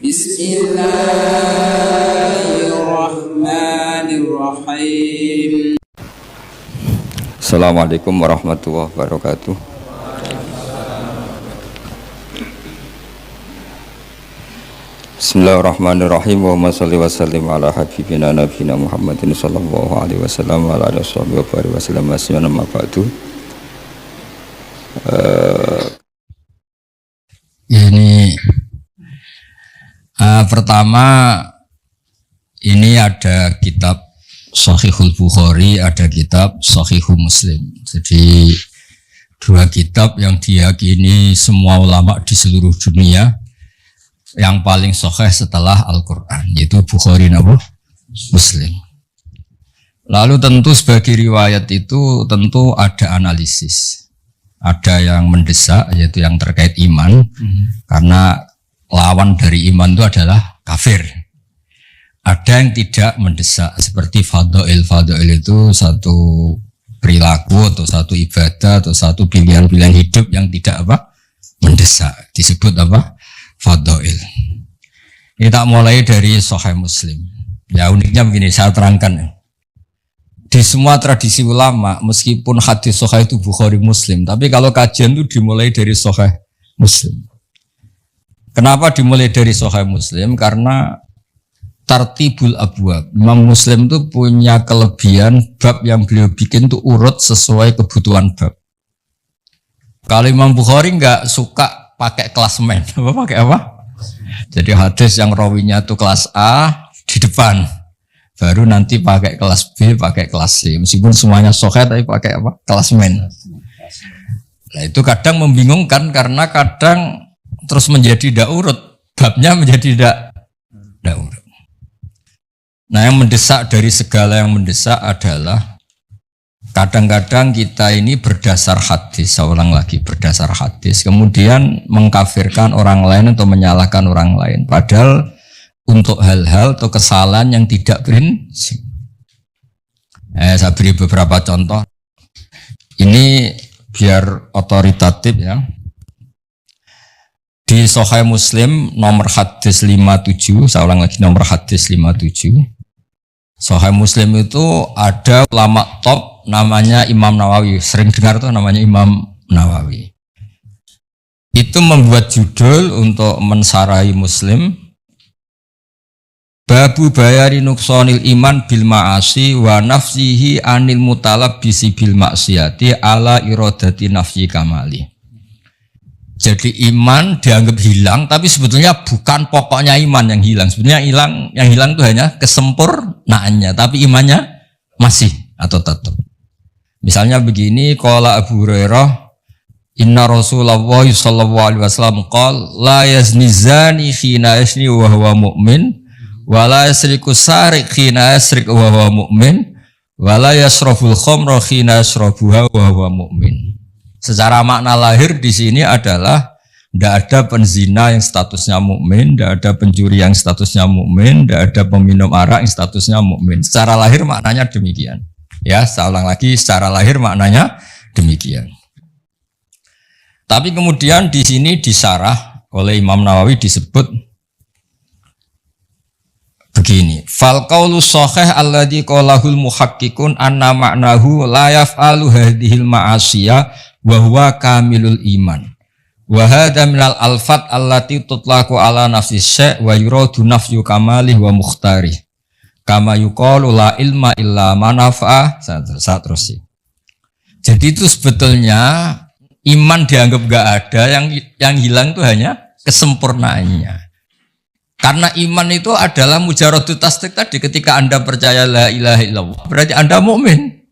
Bismillahirrahmanirrahim. Assalamualaikum warahmatullahi wabarakatuh. Bismillahirrahmanirrahim. Wa sholli wa sallim ala habibina nabiyina Muhammadin sallallahu alaihi wasallam wa ala alihi wa sallam amma ba'du. Ini pertama ini ada kitab Shahihul Bukhari, ada kitab Shahihul Muslim. Jadi dua kitab yang diyakini semua ulama di seluruh dunia yang paling sahih setelah Al-Quran, yaitu Bukhari dan Muslim. Lalu tentu sebagai riwayat itu tentu ada analisis. Ada yang mendesak, yaitu yang terkait iman, karena lawan dari iman itu adalah kafir. Ada yang tidak mendesak, seperti fadha'il. Fadha'il itu satu perilaku atau satu ibadah atau satu pilihan-pilihan hidup yang tidak mendesak, disebut fadha'il. Kita mulai dari Sahih Muslim. Ya uniknya begini, saya terangkan. Di semua tradisi ulama, meskipun hadis Sahih itu Bukhari Muslim, tapi kalau kajian itu dimulai dari Sahih Muslim. Kenapa dimulai dari Sahih Muslim? Karena tartibul abwab. Imam Muslim itu punya kelebihan bab yang beliau bikin itu urut sesuai kebutuhan bab. Kalau Imam Bukhari nggak suka pakai klasemen, pakai apa? Jadi hadis yang rawinya itu kelas A di depan, baru nanti pakai kelas B, pakai kelas C. Meskipun semuanya sahih tapi pakai apa? Klasemen. Nah itu kadang membingungkan karena kadang terus menjadi tidak urut, babnya menjadi tidak urut. Nah yang mendesak dari segala yang mendesak adalah kadang-kadang kita ini berdasar hadis, saya ulang lagi, berdasar hadis, kemudian mengkafirkan orang lain atau menyalahkan orang lain, padahal untuk hal-hal atau kesalahan yang tidak prinsip. Saya beri beberapa contoh, ini biar otoritatif ya. Di Sahih Muslim nomor hadis 57, saya ulang lagi nomor hadis 57. Sahih Muslim itu ada ulama top namanya Imam Nawawi. Sering dengar tuh namanya Imam Nawawi. Itu membuat judul untuk mensarahi Muslim. Babu bayari nuksonil iman bil ma'asi wa nafsihi anil mutalabbisi bil maksiati ala iradati nafsi kamali. Jadi iman dianggap hilang, tapi sebetulnya bukan pokoknya iman yang hilang. Sebetulnya yang hilang itu hanya kesempurnaannya, tapi imannya masih atau tetap. Misalnya begini, qala Abu Hurairah, inna Rasulullah sallallahu alaihi wasallam qala la yazni zani khina yazni wa huwa mu'min, wa la yasriku sariq khina yasriq wa huwa mu'min, wa la yasraful khamra khina yasrabuha wa huwa mu'min. Secara makna lahir di sini adalah tidak ada penzina yang statusnya mukmin, tidak ada pencuri yang statusnya mukmin, tidak ada peminum arak yang statusnya mukmin. Secara lahir maknanya demikian. Ya, saya ulang lagi, secara lahir maknanya demikian. Tapi kemudian di sini disarah oleh Imam Nawawi disebut begini, fal qaulu shahih alladzi qalahul muhaqqiqun anna ma'nahu la yaf'alu hadhil ma'asiyah wa huwa kamilul iman. Wa hadha minal alfat allati tutlaqu ala nafsi syai' wa yuradu nafyu kamalih wa mukhtarih. Kama yuqalu la ilma illa ma nafa'a. Terus. Jadi itu sebetulnya iman dianggap enggak ada, yang hilang itu hanya kesempurnaannya. Karena iman itu adalah mujaradut tasdik tadi, ketika Anda percaya la ilaha illallah berarti Anda mukmin.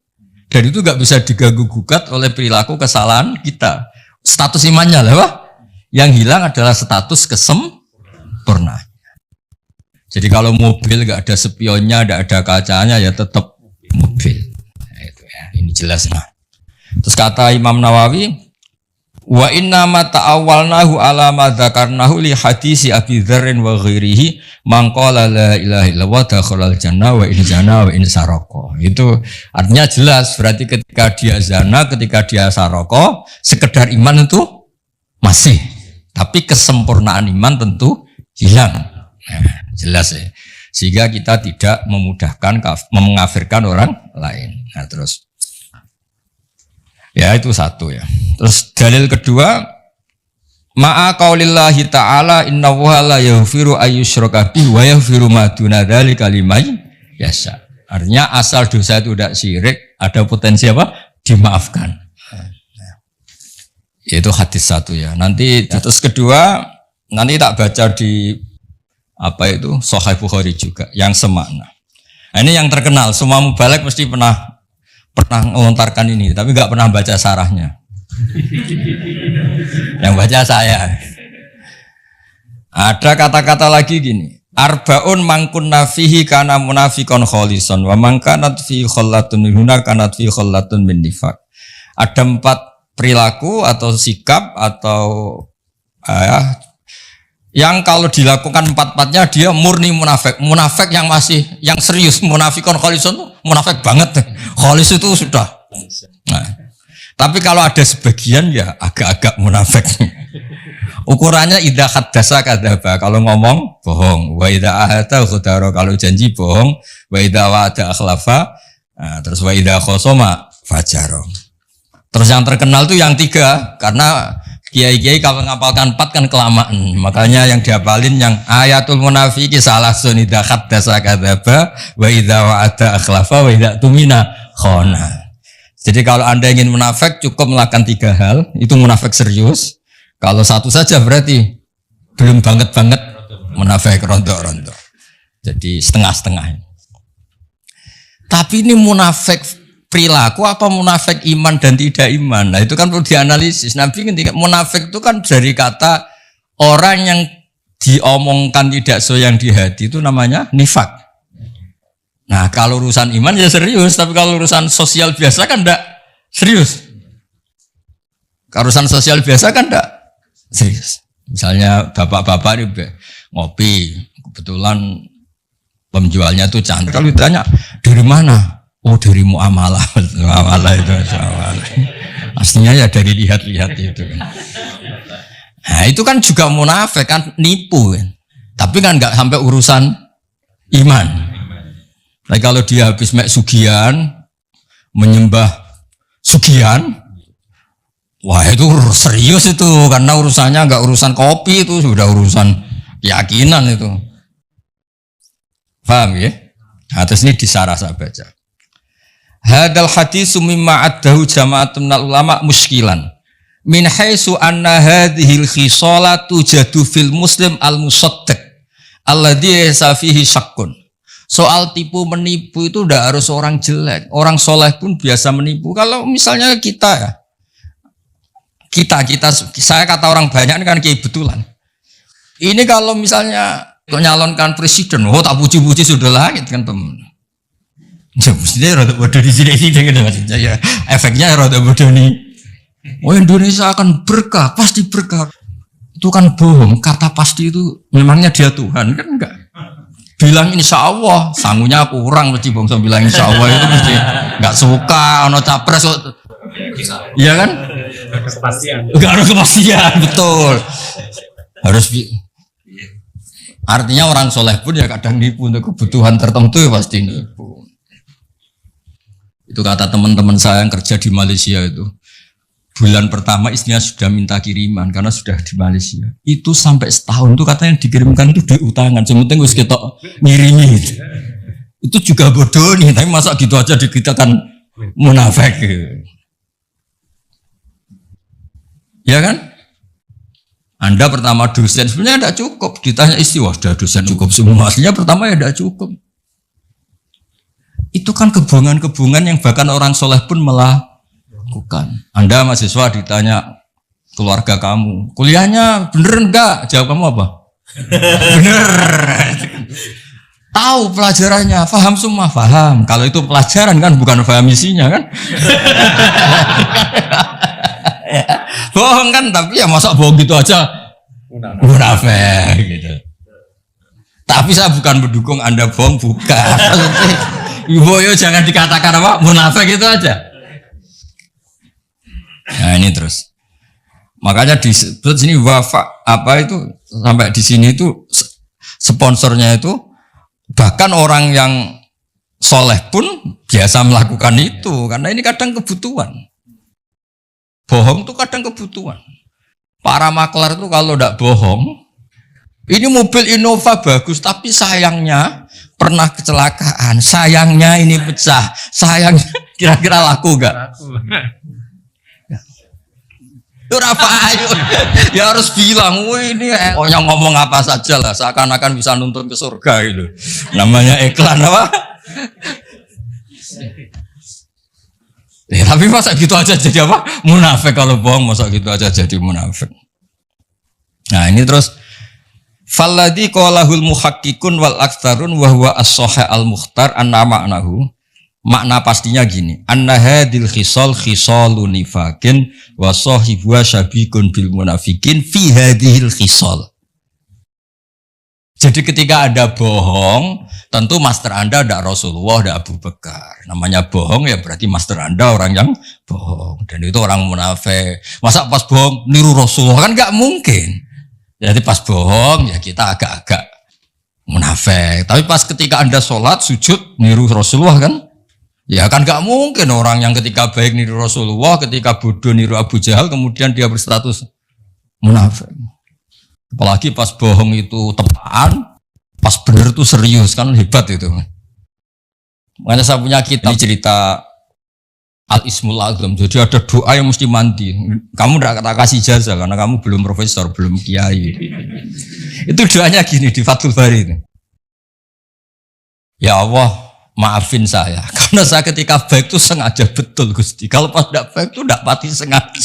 Dan itu gak bisa diganggu-gugat oleh perilaku kesalahan kita. Status imannya lah, yang hilang adalah status kesempurnaan. Jadi kalau mobil gak ada spionnya, gak ada kacanya, ya tetap mobil. Nah, itu ya, ini jelas. Nah. Terus kata Imam Nawawi, wa inna ma ta'awwalnahu ala ma dzakarnahu li hadisi Abi Dzarrin wa ghairihi man qala la ilaha illallah dakhalal jannah wa in zana wa in saraka. Itu artinya jelas, berarti ketika dia zina, ketika dia saraka, sekedar iman itu masih, tapi kesempurnaan iman tentu hilang. Nah, jelas ya. Sehingga kita tidak memudahkan mengafirkan orang lain. Nah, terus ya itu satu ya. Terus dalil kedua, ma'a qaulillahi ta'ala innallaha la yaghfiru ayyushraka bihi wa yaghfiru ma duna dzalika liman yasha. Artinya asal dosa itu tidak syirik, ada potensi apa? Dimaafkan. Itu hadis satu ya. Nanti terus kedua, nanti tak baca di apa itu Sahih Bukhari juga yang semakna. Nah, ini yang terkenal, semua mubalek mesti pernah melontarkan ini, tapi nggak pernah baca sarahnya. Yang baca saya. Ada kata-kata lagi gini. Arbaun mangkun nafihi kana munafikon kholisan wa mangkanat fi khollatun minhuna kanat fi khollatun min nifaq. Ada 4 perilaku atau sikap atau yang kalau dilakukan 4-4-nya dia murni munafik. Munafik yang masih yang serius, munafikon kholisan munafik banget. Kholis itu sudah. Nah, tapi kalau ada sebagian ya agak-agak munafik. Ukurannya idza haddasa kadzaba, kalau ngomong bohong, wa idza ahada ghadara, kalau janji bohong, wa idza wa'ada akhlafa, nah, terus wa idza khosoma fajara. Terus yang terkenal tuh yang 3, karena kiai-kiai kalau ngapalkan 4 kan kelamaan. Makanya yang dihafalin yang ayatul munafiqi salasun idza haddasa kadzaba wa idza wa'ada akhlafa wa idza tumina khana. Jadi kalau Anda ingin munafik cukup melakukan 3 hal, itu munafik serius. Kalau 1 saja berarti belum banget-banget munafik rontok-rontok. Jadi setengah-setengah. Tapi ini munafik perilaku apa munafik iman dan tidak iman? Nah itu kan perlu dianalisis. Nabi ketika munafik itu kan dari kata orang yang diomongkan tidak sesuai yang di hati itu namanya nifak. Nah kalau urusan iman ya serius, tapi kalau urusan sosial biasa kan enggak serius. Kalau urusan sosial biasa kan enggak serius. Misalnya bapak-bapak ini ngopi, kebetulan penjualnya tuh cantik. Kalau ditanya dari mana? Oh dari muamalah. Muamalah itu muamalah. Aslinya ya dari lihat-lihat itu. Nah itu kan juga munafik kan, nipu kan. Tapi kan nggak sampai urusan iman. Nah kalau dia habis mek sugihan, menyembah sugihan, wah itu serius itu, karena urusannya nggak urusan kopi, itu sudah urusan keyakinan itu. Paham ya? Nah, terus ini disarah saya baca. Hadal hadis mimma addahu jama'atun minal ulama muskilan. Min haitsu anna hadhil khisala tujadu fil muslim al-musaddiq alladhi laysa fihi syakkun. Soal tipu menipu itu tidak harus orang jelek, orang soleh pun biasa menipu. Kalau misalnya kita ya, kita saya kata orang banyak ini kan kebetulan. Ini kalau misalnya nyalonkan presiden, oh tak puji-puji sudah langit kan teman. Ya mestinya rada bodoh di sini gitu maksudnya ya. Efeknya rada bodoh nih. Oh Indonesia akan berkah, pasti berkah. Itu kan bohong. Kata pasti itu memangnya dia Tuhan kan enggak. Bilang insya Allah, sangunya kurang mesti bangsa bilang insya Allah itu mesti enggak suka ono capres. Iya kan? Enggak ada kepastian, betul. Harus artinya orang soleh pun ya kadang nipu untuk kebutuhan tertentu ya pasti nipu. Itu kata teman-teman saya yang kerja di Malaysia itu. Bulan pertama istrinya sudah minta kiriman karena sudah di Malaysia. Itu sampai setahun tuh katanya yang dikirimkan itu duit utangan. Sementing harus kita ngirimi. Itu juga bodoh nih, tapi masa gitu aja dikitakan munafik. Ya kan? Anda pertama dosen, sebenarnya tidak cukup. Ditanya istri, wah sudah dosen cukup semua. Aslinya pertama ya tidak cukup. Itu kan kebohongan-kebohongan yang bahkan orang soleh pun melakukan. Anda mahasiswa ditanya keluarga kamu, kuliahnya bener enggak? Jawab kamu apa? Bener. Tahu pelajarannya, paham semua, paham. Kalau itu pelajaran kan bukan paham isinya kan? Bohong kan, tapi ya masa bohong gitu aja munafik gitu. Tapi saya bukan mendukung Anda bohong, bukan. Ibu yo jangan dikatakan apa munafik itu aja. Nah ini terus. Makanya disebut sini wafa apa itu sampai di sini itu Sponsornya itu bahkan orang yang soleh pun biasa melakukan itu karena ini kadang kebutuhan. Bohong itu kadang kebutuhan. Para maklar itu kalau tidak bohong, ini mobil Innova bagus tapi sayangnya pernah kecelakaan, sayangnya ini pecah, sayangnya kira-kira laku enggak? Apa ayo, ya harus bilang, wih ini yang ngomong apa saja lah, seakan-akan bisa nuntun ke surga gitu. Namanya iklan apa? Ya, tapi masa gitu aja jadi apa? Munafik kalau bohong, masa gitu aja jadi munafik. Nah ini terus, falladhi qalahul muhakkikun wal aktsarun wa huwa as-sahih al-mukhtar anna ma'nahu. Makna pastinya gini, anna hadil khisal khisalun nifakin wa sahibuha syabikun bil munafikin fi hadhil khisal. Jadi ketika Anda bohong, tentu master Anda tidak Rasulullah, tidak Abu Bakar. Namanya bohong ya berarti master Anda orang yang bohong. Dan itu orang munafik. Masa pas bohong niru Rasulullah kan nggak mungkin. Jadi pas bohong ya kita agak-agak munafik. Tapi pas ketika Anda sholat sujud niru Rasulullah kan? Ya kan gak mungkin orang yang ketika baik niru Rasulullah, ketika bodoh niru Abu Jahal, kemudian dia berstatus munafik. Apalagi pas bohong itu tepaan, pas benar itu serius, kan hebat itu. Makanya saya punya kitab cerita Al-Ismul Azam. Jadi ada doa yang mesti mandi. Kamu tidak kasih jasa karena kamu belum profesor, belum kiai. Itu doanya gini di Fathul Bari itu. Ya Allah, maafin saya, karena saya ketika baik itu sengaja betul Gusti. Kalau pas tidak baik itu tidak pati sengaja.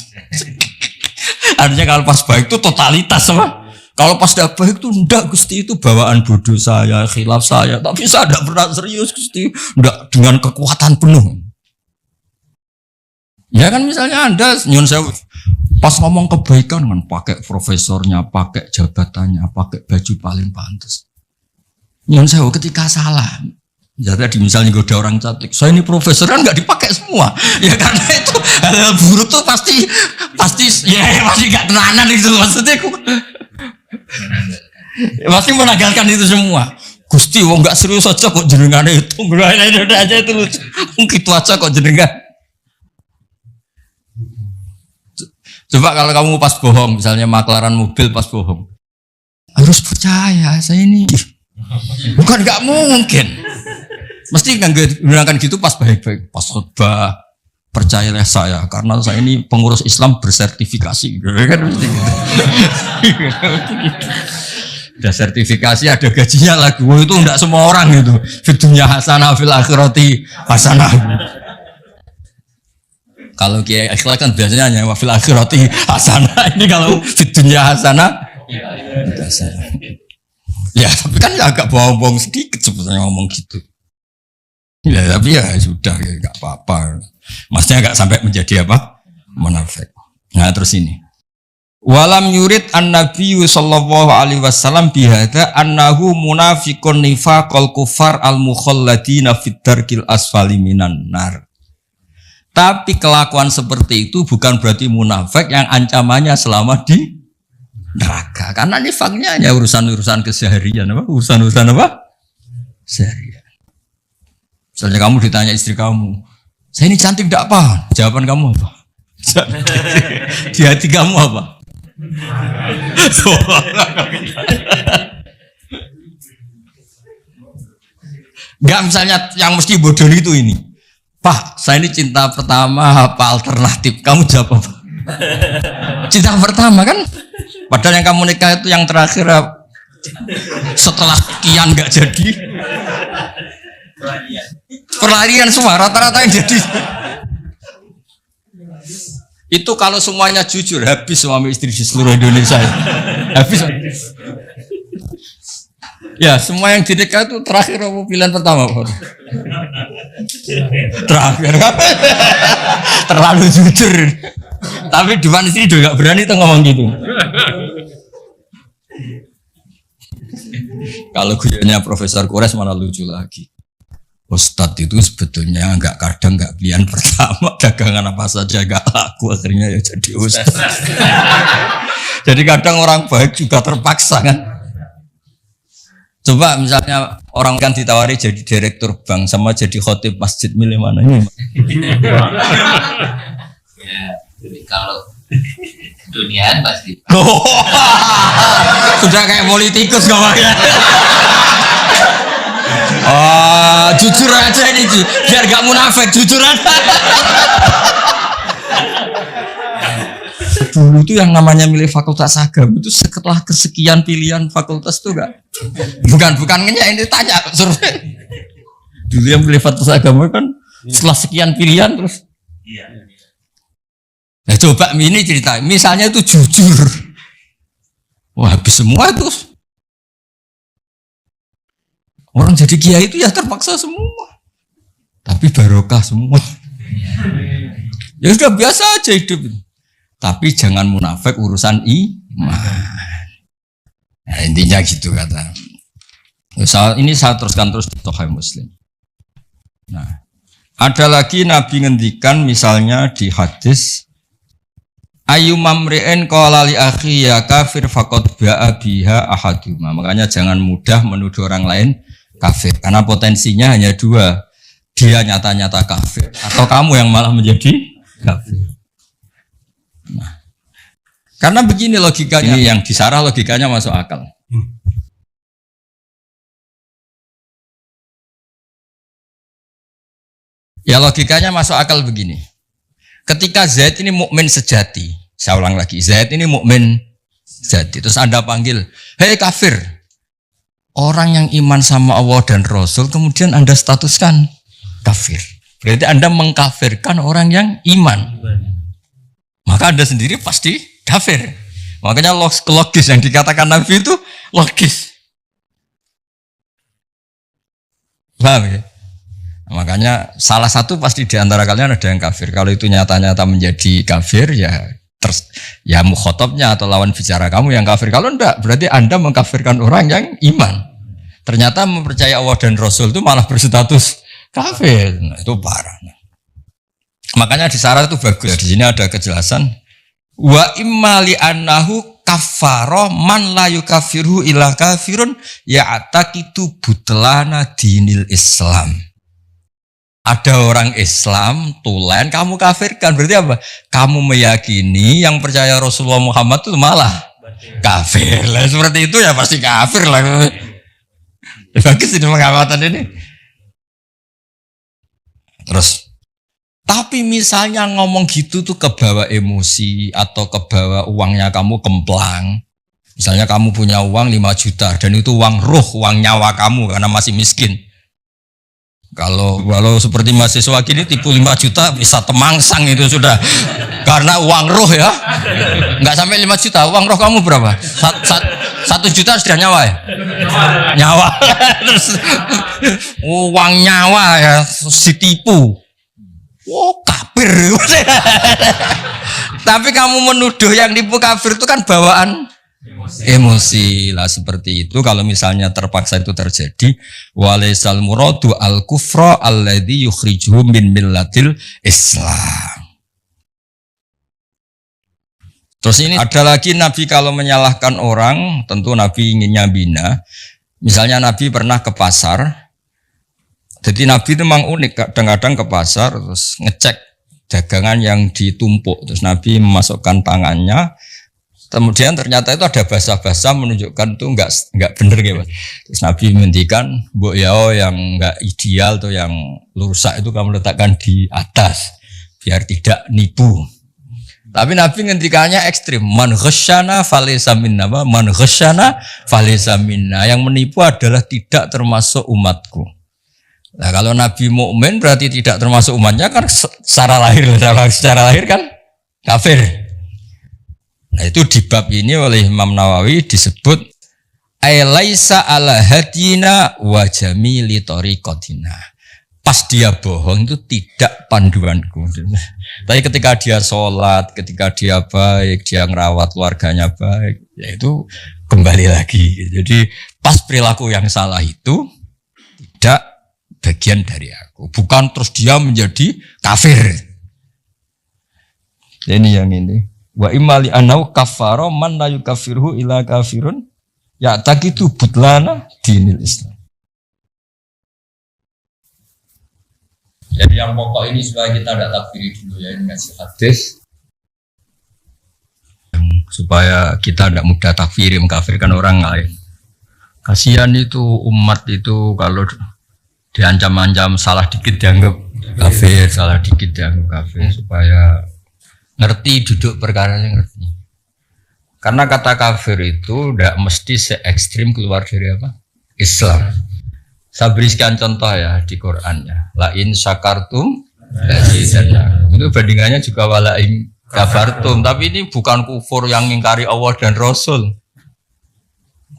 Artinya kalau pas baik itu totalitas sama. Kalau pas tidak baik itu tidak Gusti, itu bawaan bodoh saya, khilaf saya. Tapi saya tidak pernah serius Gusti, tidak dengan kekuatan penuh. Ya kan misalnya Anda nyun saya pas ngomong kebaikan kan pakai profesornya, pakai jabatannya, pakai baju paling pantas. Nyun saya ketika salah. Ya tadi misalnya goda orang cantik, saya ini profesor kan nggak dipakai semua, ya karena itu hal buruk tuh pasti ya pasti nggak tenanan itu maksudnya, pasti menanggalkan itu semua. Gusti, wong nggak serius aja kok jenengan itu, udah aja itu lucu, gitu aja kok jenengan. Coba kalau kamu pas bohong, misalnya maklaran mobil pas bohong, harus percaya saya ini, bukan nggak mungkin. Mesti gunakan gitu pas baik-baik, pas khutbah, percayalah saya karena saya ini pengurus Islam bersertifikasi, kan mesti gitu. Ada sertifikasi, ada gajinya lagi. Itu enggak semua orang itu. Fitunya hasanah fil akhirati hasanah. Kalau kiai ikhlas kan biasanya hanya fil akhirati hasanah. Ini kalau fitunya hasanah ya, tapi kan agak bohong-bohong sedikit sebetulnya ngomong gitu. Ya tapi ya sudah, ya nggak apa-apa. Maksudnya nggak sampai menjadi apa? Munafik. Nah terus ini. Walam yurid an-nabiyyu sallallahu alaihi wasallam bihadza annahu munafiqun nifaqal kufar al-mukhalladina fid darkil asfali minan nar. Tapi kelakuan seperti itu bukan berarti munafik yang ancamannya selama di neraka. Karena nifaknya hanya urusan-urusan keseharian, apa? Urusan-urusan apa? Seharian. Misalnya kamu ditanya istri kamu, saya ini cantik tidak apa? Jawaban kamu apa? Di hati kamu apa? Enggak, misalnya yang mesti bodoh itu ini. Pak, saya ini cinta pertama apa alternatif? Kamu jawab apa? Cinta pertama kan? Padahal yang kamu nikah itu yang terakhir setelah sekian enggak jadi. Perlarian semua rata-rata yang jadi. Itu kalau semuanya jujur habis suami istri di seluruh Indonesia. Habis. Ya, semua yang dinikah itu terakhir apa pilihan pertama, Pak? Terakhir. Terlalu jujur. Tapi di depan istri juga enggak berani tuh ngomong gitu. Kalau guyonnya Profesor Kures malah lucu lagi. Ustadz itu sebetulnya kadang nggak pilihan pertama, dagangan apa saja nggak laku, akhirnya ya jadi ustadz. Jadi kadang orang baik juga terpaksa kan. Coba misalnya orang kan ditawari jadi direktur bank sama jadi khotib masjid, milih mana ini? Ya, jadi kalau duniaan pasti. Sudah kayak politikus ngomongnya. Jujur aja ini biar gak munafik, jujur aja. Dulu itu yang namanya milih fakultas agama itu setelah kesekian pilihan fakultas itu bukan ngenyak, ini tanya suruh. Dulu yang milih fakultas agama kan setelah sekian pilihan terus. Nah coba ini cerita, misalnya itu jujur, wah habis semua itu. Orang jadi kiai itu ya terpaksa semua, tapi barokah semua. Ya sudah biasa aja hidup. Tapi jangan munafik urusan iman. Nah, intinya gitu kata. Ini saya teruskan terus di Sahih Muslim. Nah, ada lagi Nabi ngendikan misalnya di hadis ayu mamri'in qala li akhi ya kafir faqad ba'a biha ahaduma. Makanya jangan mudah menuduh orang lain kafir karena potensinya hanya dua. Dia nyata-nyata kafir atau kamu yang malah menjadi kafir. Nah, karena begini logikanya, ini yang disarah logikanya masuk akal. Ya logikanya masuk akal begini. Ketika Zaid ini mukmin sejati, saya ulang lagi, Zaid ini mukmin sejati. Terus Anda panggil, hei kafir. Orang yang iman sama Allah dan Rasul, kemudian Anda statuskan kafir. Berarti Anda mengkafirkan orang yang iman. Maka Anda sendiri pasti kafir. Makanya logis yang dikatakan Nabi itu logis. Paham ya? Makanya salah satu pasti di antara kalian ada yang kafir. Kalau itu nyata-nyata menjadi kafir ya mukhotabnya atau lawan bicara kamu yang kafir. Kalau enggak berarti Anda mengkafirkan orang yang iman. Ternyata mempercayai Allah dan Rasul itu malah berstatus kafir. Nah, itu parah. Makanya di syarat itu bagus. Di sini ada kejelasan. Wa immali annahu kafaro man la yukafirhu illa kafirun ya'taqidu butlana dinil Islam. Ada orang Islam tulen kamu kafirkan, berarti apa? Kamu meyakini yang percaya Rasulullah Muhammad itu malah kafir. Lah seperti itu ya pasti kafir lah. Bagus ini pengamatan ini. Terus tapi misalnya ngomong gitu tuh kebawa emosi atau kebawa uangnya kamu kemplang. Misalnya kamu punya uang 5 juta dan itu uang ruh, uang nyawa kamu karena masih miskin. Kalau seperti mahasiswa gini tipu 5 juta bisa temangsang itu sudah. Karena uang ruh ya. Enggak sampai 5 juta, uang roh kamu berapa? 1 juta sudah nyawa ya? Nyawa. Terus uang nyawa ya si tipu. Oh kafir. Tapi kamu menuduh yang tipu kafir itu kan bawaan emosi lah seperti itu. Kalau misalnya terpaksa itu terjadi, walaisal muradu al kufra alladzi yukhrijuhum min millatil Islam. Terus ini ada lagi Nabi kalau menyalahkan orang, tentu Nabi inginnya bina. Misalnya Nabi pernah ke pasar. Jadi Nabi itu memang unik, kadang-kadang ke pasar terus ngecek dagangan yang ditumpuk, terus Nabi memasukkan tangannya, kemudian ternyata itu ada basah-basah menunjukkan itu enggak bener gitu. Terus Nabi menghentikan, "Mbok yao yang enggak ideal tuh yang rusak itu kamu letakkan di atas biar tidak nipu." Tapi Nabi ngendikannya ekstrim, "Man ghasyana falaysa minna." Man ghasyana falaysa minna. Yang menipu adalah tidak termasuk umatku. Nah kalau Nabi mukmin berarti tidak termasuk umatnya kan secara lahir kan kafir. Nah itu di bab ini oleh Imam Nawawi disebut laisa ala hadina wa jamili tariqatina. Pas dia bohong itu tidak panduanku. Tapi ketika dia sholat, ketika dia baik, dia ngerawat keluarganya baik, ya itu kembali lagi. Jadi pas perilaku yang salah itu tidak bagian dari aku, bukan terus dia menjadi kafir. Ini yang ini. Wa imali anau kafaro man la yukafirhu ila kafirun ya takitu butlana dinil Islam. Jadi yang pokok ini supaya kita tidak takfiri dulu ya, ini ngasih hadis supaya kita tidak mudah takfiri mengkafirkan orang lain. Kasihan itu umat itu kalau diancam-ancam salah dikit dianggap kafir, salah dikit dianggap kafir, supaya ngerti duduk perkaranya ngerti. Karena kata kafir itu tidak mesti se-ekstrim keluar dari apa? Islam. Saya berikan contoh ya di Quran ya. La in syakartum lazidannakum. Itu bandingannya juga wala in kafartum. Tapi ini bukan kufur yang mengingkari Allah dan Rasul.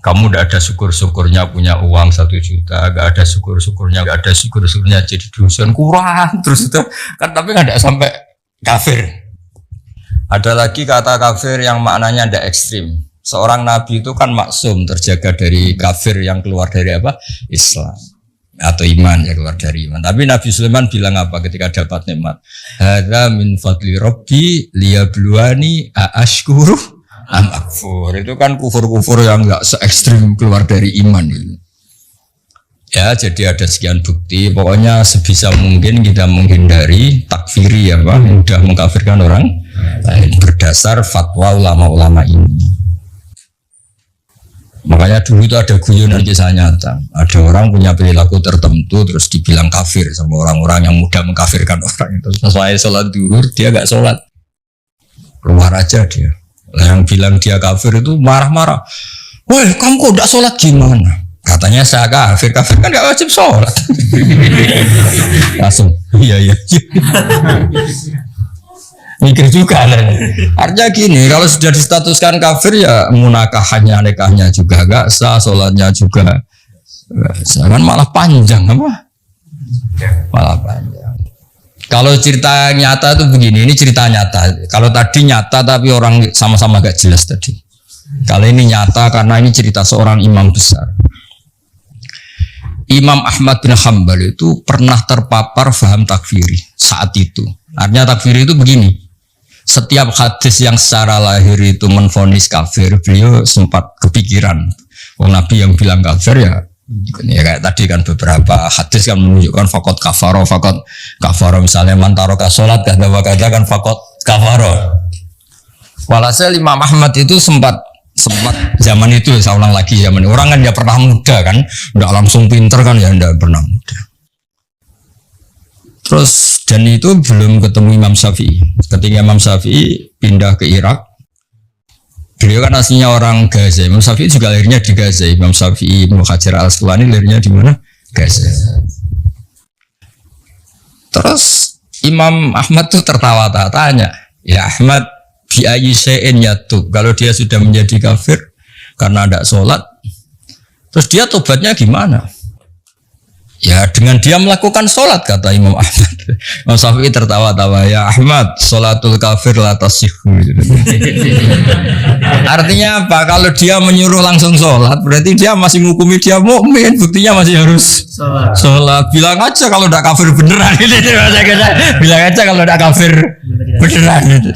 Kamu tidak ada syukur-syukurnya punya uang 1 juta, gak ada syukur-syukurnya, gak ada syukur-syukurnya jadi dusun kurang terus itu kan, tapi nggak ada sampai kafir. Ada lagi kata kafir yang maknanya tidak ekstrim. Seorang nabi itu kan maksum, terjaga dari kafir yang keluar dari apa? Islam atau iman ya, keluar dari iman. Tapi Nabi Sulaiman bilang apa ketika dapat nikmat? Hadza min fadli rabbi liyabluwani aashkuru am akfur. Itu kan kufur-kufur yang enggak se-ekstrim keluar dari iman itu. Ya, jadi ada sekian bukti. Pokoknya sebisa mungkin kita menghindari takfiri ya Pak, mudah mengkafirkan orang lain berdasar fatwa ulama-ulama ini. Makanya dulu itu ada guyonan kisah nyata. Ada orang punya perilaku tertentu terus dibilang kafir sama orang-orang yang mudah mengkafirkan orang itu. Sesuai sholat duhur dia gak sholat, keluar aja dia. Yang bilang dia kafir itu marah-marah. Woi, kamu kok gak sholat gimana? Katanya saya kafir kan gak wajib sholat. Langsung, iya. Mikir juga lah. Artinya gini, kalau sudah distatuskan kafir ya munakahnya, nikahnya juga gak sah, sholatnya juga gak sah. Kan malah panjang apa? Malah panjang. Kalau cerita nyata itu begini, ini cerita nyata. Kalau tadi nyata tapi orang sama-sama gak jelas tadi. Kalau ini nyata karena ini cerita seorang imam besar. Imam Ahmad bin Hanbal itu pernah terpapar faham takfiri saat itu. Artinya takfiri itu begini. Setiap hadis yang secara lahir itu menvonis kafir, beliau sempat kepikiran. Oh, Nabi yang bilang kafir ya kayak tadi kan beberapa hadis kan menunjukkan fakot kafaro misalnya mantaroka sholat kan fakot kafaro. Walhasil Imam Ahmad itu sempat zaman itu saya ulang lagi, zaman orang kan dia pernah muda kan, nggak langsung pinter kan ya, nggak pernah muda. Terus dan itu belum ketemu Imam Syafi'i. Ketika Imam Syafi'i pindah ke Irak, beliau kan aslinya orang Gaza. Imam Syafi'i juga lahirnya di Gaza. Imam Syafi'i Ibnu Hajar al-Asqalani lahirnya di mana? Gaza. Terus Imam Ahmad tuh tertawa-tawa tanya, ya Ahmad, bi ayyi syai'in yatub. Kalau dia sudah menjadi kafir karena tidak sholat, terus dia tobatnya gimana? Ya dengan dia melakukan sholat, kata Imam Ahmad. Imam Syafi'i tertawa-tawa, ya Ahmad, sholatul kafir la tasihhu. Artinya apa? Kalau dia menyuruh langsung sholat, berarti dia masih menghukumi dia mukmin. Buktinya masih harus sholat. Bilang aja kalau tidak kafir beneran. Bilang aja kalau tidak kafir beneran.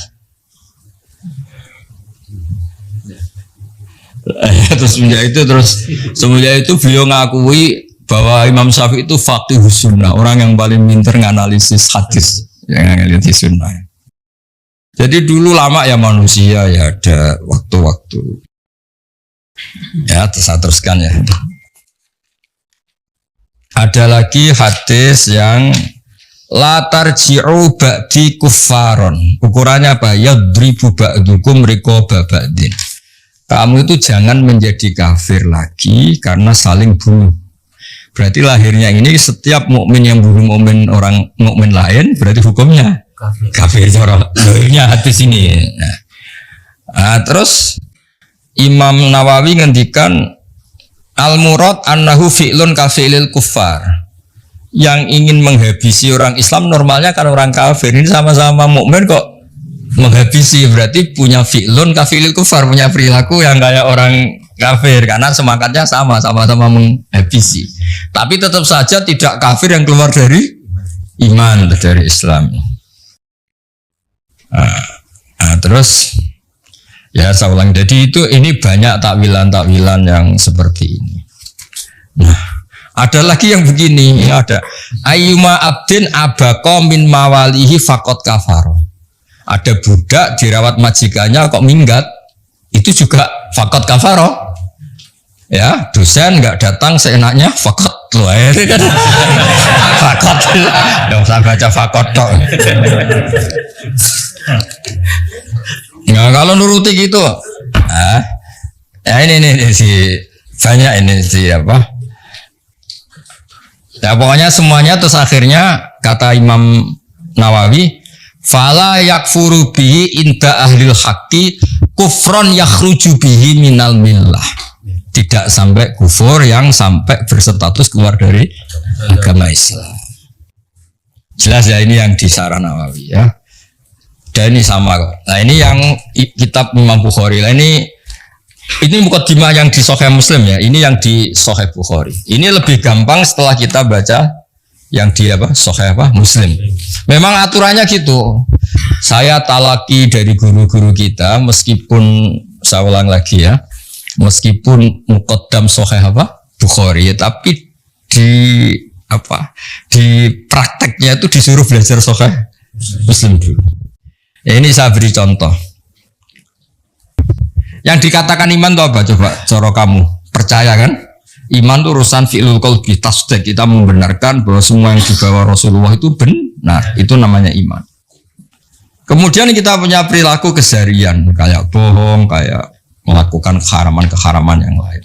Terus semenjak itu beliau ngakui bahwa Imam Syafi'i itu faqihus sunnah, orang yang paling pintar nganalisis hadis, yang nganalisis sunnah. Jadi dulu lama ya manusia ya ada waktu-waktu. Ya saya teruskan ya. Ada lagi hadis yang la tarji'u ba'di kuffaron. Ukurannya apa? Yadribu ba'dukum riqaba ba'din. Kamu itu jangan menjadi kafir lagi karena saling bunuh. Berarti lahirnya ini setiap mukmin yang bunuh orang mukmin lain berarti hukumnya kafir. Lahirnya hadis ini. Nah, terus Imam Nawawi ngendikan al-murad annahu fi'lun kafilil kuffar. Yang ingin menghabisi orang Islam normalnya kan orang kafir, ini sama-sama mukmin kok menghabisi, berarti punya fi'lun kafilil kuffar, punya perilaku yang kayak orang kafir karena semangatnya sama-sama menghabisi. Tapi tetap saja tidak kafir yang keluar dari iman, dari Islam. Terus Ya saya ulang. Jadi ini banyak takwilan-takwilan yang seperti ini. Nah, ada lagi yang begini, ada ayyuma abdin abaqo min mawalihi faqad kafaro. Ada budak dirawat majikannya kok minggat, itu juga faqad kafaro. Ya, dosen nggak datang seenaknya faqad loh, ini kan faqad. Dong saya baca faqad tok. Nah, kalau nuruti gitu, ya ini si banyak ini si apa? Ya pokoknya semuanya terus akhirnya kata Imam Nawawi, fala yakfuru bihi inda ahlil haqqi kufron yakhruju bihi minal millah. Tidak sampai kufur yang sampai berstatus keluar dari agama Islam. Jelas ya ini yang di Syarah Nawawi ya. Dan ini sama kok. Nah ini yang kitab Imam Bukhari. Nah ini mukadimah yang di Sahih Muslim ya. Ini yang di Sahih Bukhari. Ini lebih gampang setelah kita baca yang di apa? Sahih apa? Muslim. Memang aturannya gitu. Saya talaki dari guru-guru kita meskipun saya ulang lagi ya. Meskipun muqaddam Sahih apa? Bukhari, tapi di apa? Di prakteknya itu disuruh belajar Sahih Muslim dulu. Ya, ini saya beri contoh. Yang dikatakan iman itu apa? Coba cara kamu percaya kan? Iman itu urusan fi'lul qalbi, tasdik. Kita membenarkan bahwa semua yang dibawa Rasulullah itu benar. Itu namanya iman. Kemudian kita punya perilaku keseharian, kayak bohong, kayak melakukan keharaman-keharaman yang lain.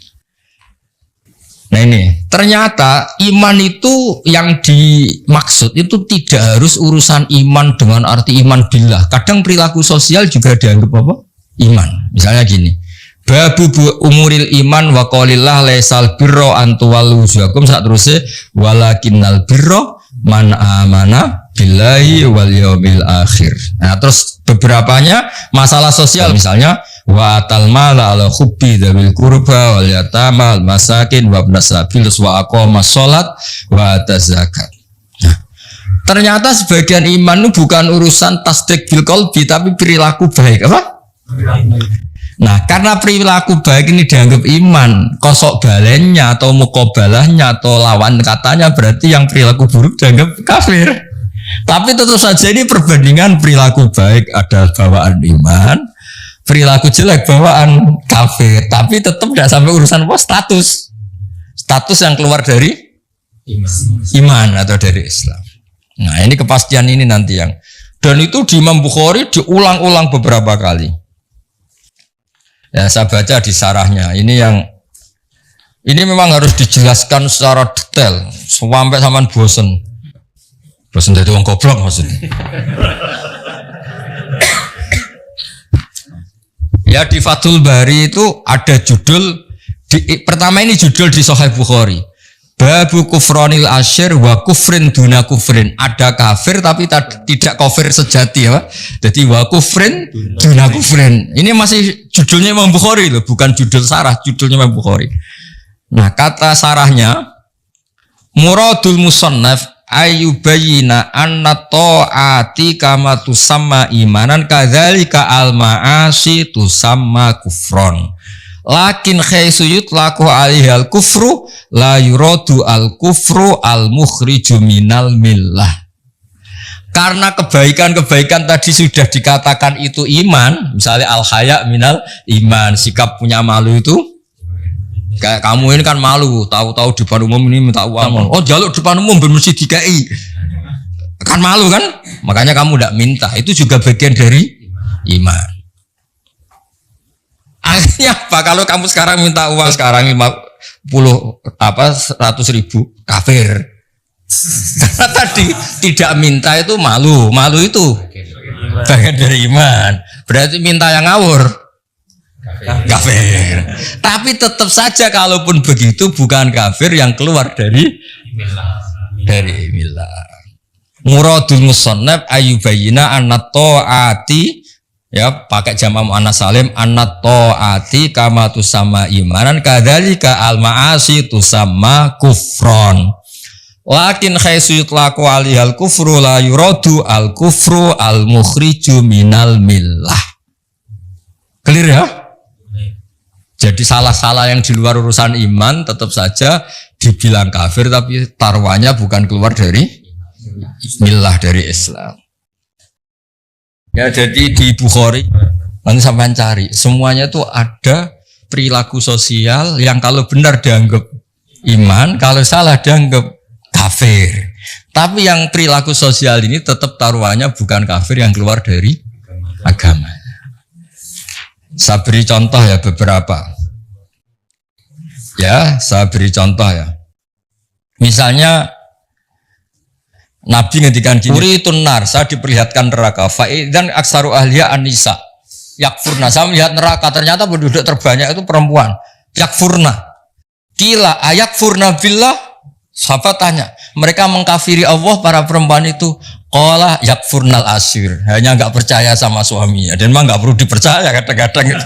Nah ini, ternyata iman itu yang dimaksud itu tidak harus urusan iman dengan arti iman billah. Kadang perilaku sosial juga dianggap apa? Iman. Misalnya gini, babu umuril iman wa qaulillah laisal birra antuwallu wujuhakum sak terusé walakinnal birra man amana billahi wal yaumil akhir. Nah, terus beberapanya masalah sosial misalnya wa atal mala ala hubbi dzawil qurba wal yatama al masakin wa ibnas sabil wa aqamas shalat wa ataz zakat. Nah, ternyata sebagian iman itu bukan urusan tasdik bil qalbi tapi perilaku baik apa? Nah, karena perilaku baik ini dianggap iman, kosok balennya atau mukobalahnya atau lawan katanya berarti yang perilaku buruk dianggap kafir. Tapi tentu saja ini perbandingan perilaku baik ada bawaan iman, perilaku jelek bawaan kafir. Tapi tetap tidak sampai urusan apa? Status yang keluar dari iman atau dari Islam. Nah ini kepastian ini nanti yang dan itu di Imam Bukhari diulang-ulang beberapa kali. Ya saya baca di sarahnya. Ini memang harus dijelaskan secara detail sampai saman bosen dari orang goblok maksudnya. Ya di Fathul Bari itu ada judul pertama ini judul di Sahih Bukhari. Babu kufronil asyir wa kufrin duna kufrin. Ada kafir tapi tidak kafir sejati ya. Jadi wa kufrin duna kufrin. Ini masih judulnya Imam Bukhari loh, bukan judul sarah, judulnya Imam Bukhari. Nah, kata sarahnya muradul musannaf ayyubayina anna ta'ati kama tusamma imanan kadzalika al ma'asi tusamma kufron. Lakin khaisuyut laku alihal kufru la yuradu al kufru al mukhriju minal millah. Karena kebaikan-kebaikan tadi sudah dikatakan itu iman, misalnya al haya minal iman, sikap punya malu itu kayak kamu ini kan malu, tahu-tahu depan umum ini minta uang. Oh jaluk depan umum bermesti dikai. Kan malu kan? Makanya kamu tidak minta. Itu juga bagian dari iman. Akhirnya apa? Kalau kamu sekarang minta uang sekarang 100.000 kafir. Karena tadi tidak minta itu malu itu bagian dari iman. Berarti minta yang ngawur kafir. Tapi tetap saja kalaupun begitu bukan kafir yang keluar dari millah. Muradul musannaf ayyubayina anna ta'ati ya pakai jamak muannats salim anna ta'ati kama tusamma imanan kadzalika al ma'asi tusamma kufron. Lakin khaisu yutlaqu alihal kufru la yuradu al kufru al mukhriju minal millah. Clear ya? Jadi salah-salah yang di luar urusan iman tetap saja dibilang kafir, tapi taruhannya bukan keluar dari millah, dari Islam. Ya, jadi di Bukhari nanti sampai cari semuanya itu ada perilaku sosial yang kalau benar dianggap iman, kalau salah dianggap kafir. Tapi yang perilaku sosial ini tetap taruhannya bukan kafir yang keluar dari agama. Saya beri contoh ya beberapa. Ya, saya beri contoh ya. Misalnya Nabi ngendikan gini, "Uritun nar, saya diperlihatkan neraka. Faidan aksaru ahliya an-nisa." Yakfurna, saya melihat neraka, ternyata penduduk terbanyak itu perempuan. Yakfurna. Kila ayakfurna billah. Sahabat tanya, mereka mengkafiri Allah para perempuan itu. Qala yakfurnal asir. Hanya enggak percaya sama suaminya. Dan memang enggak perlu dipercaya kadang-kadang itu.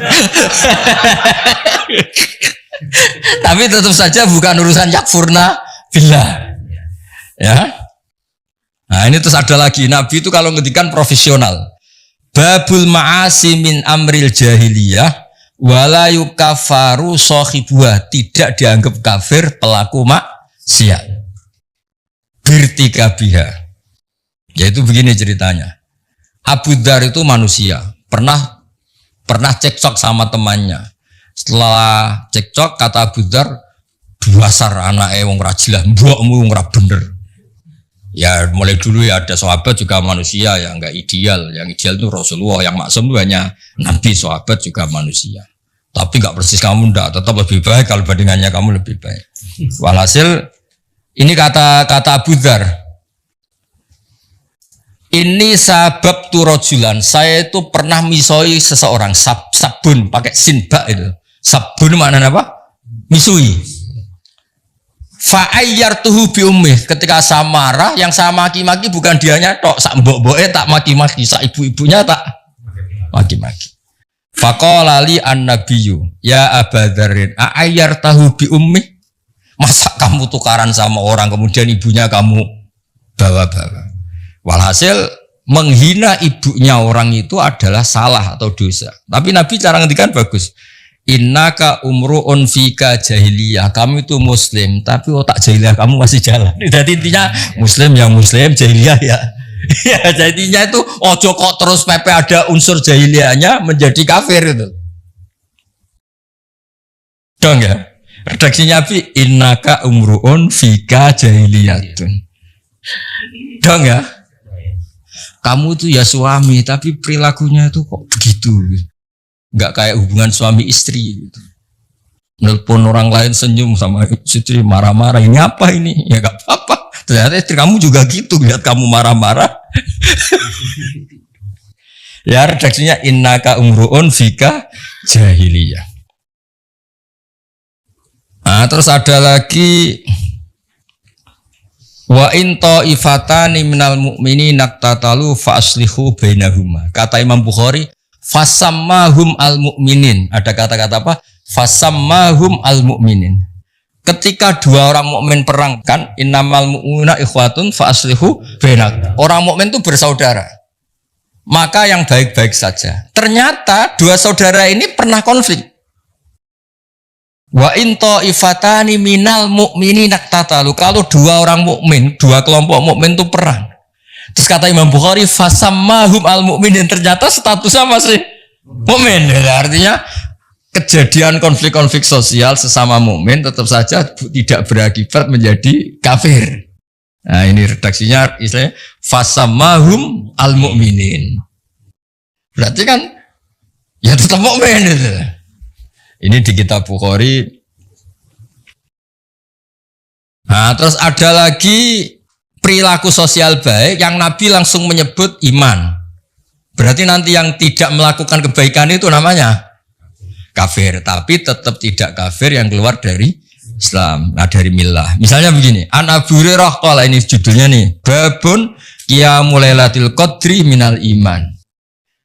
Tapi tetap saja bukan urusan yakfurna billah. Ya. Nah ini terus ada lagi, Nabi itu kalau ngendikan profesional. Babul ma'asi min amril jahiliyah wala yukafaru sahibuha, tidak dianggap kafir pelaku maksiat. Birtikabiha. Yaitu begini ceritanya. Abu Dzar itu manusia, pernah cekcok sama temannya. Setelah cekcok kata Abu Dzar, "Dasar anake wong ra jelas, mbokmu wong ra bener." Ya mulai dulu ya ada sahabat juga manusia yang enggak ideal. Yang ideal itu Rasulullah, yang maksum itu hanya Nabi, sahabat juga manusia. Tapi enggak persis kamu enggak, tetap lebih baik kalau bandingannya kamu lebih baik. Walhasil ini kata Abu Dzar. Ini sabab turojulan, saya itu pernah misoi seseorang, sabun pakai sinba itu. Sabun maknanya apa? Misui. Fa'ayyartuhu bi ummih, ketika saya marah yang saya maki-maki bukan dianya tok, sak mbok-mboke tak maki-maki, sak ibu-ibunya tak maki-maki. Faqala li an-nabiyyu ya Aba Dzarrin a'ayyartahu bi ummih, masa kamu tukaran sama orang kemudian ibunya kamu bawa-bawa. Walhasil menghina ibunya orang itu adalah salah atau dosa. Tapi Nabi cara ngendikan bagus. Innaka umru'un fika jahiliyah, kamu itu muslim tapi otak jahiliyah kamu masih jalan. Jadi intinya muslim yang muslim, jahiliyah ya. Ya jadinya itu ojo kok terus pepe ada unsur jahiliyahnya menjadi kafir itu. Dong ya. Redaksinya Nabi, innaka umru'un fika jahiliyatun. Dong ya. Kamu itu ya suami tapi perilakunya itu kok begitu. Enggak kayak hubungan suami istri gitu. Nelpon orang lain senyum sama istri marah-marah, ini apa ini? Ya enggak apa-apa. Ternyata istri kamu juga gitu, lihat kamu marah-marah. Ya redaksinya innaka umruun fika jahiliyah. Nah, terus ada lagi wa in ta'ifatani minal mu'minina naqtatalu fa aslihu bainahuma. Kata Imam Bukhari, fasammahum al-mu'minin. Ada kata-kata apa? Fasammahum al-mu'minin. Ketika dua orang mukmin perang kan, innamal mu'minuna ikhwatun fa aslihu bainahum. Orang mukmin itu bersaudara. Maka yang baik-baik saja. Ternyata dua saudara ini pernah konflik. Wa in ta'ifatani minal mu'minina naqtatalu. Kalau dua orang mukmin, dua kelompok mukmin itu perang. Terus kata Imam Bukhari, fasammahum al-mu'minin, ternyata statusnya masih mukmin. Ya, artinya kejadian konflik-konflik sosial sesama mukmin tetap saja tidak berakibat menjadi kafir. Nah, ini redaksinya istilahnya fasammahum al-mu'minin. Berarti kan ya tetap mukmin itu. Ini di kitab Bukhari. Nah, terus ada lagi perilaku sosial baik yang Nabi langsung menyebut iman. Berarti nanti yang tidak melakukan kebaikan itu namanya kafir, tapi tetap tidak kafir yang keluar dari Islam, nah dari millah. Misalnya begini, An Abu Hurairah qala, ini judulnya nih, babun qiyamul lailatul qadri minal iman.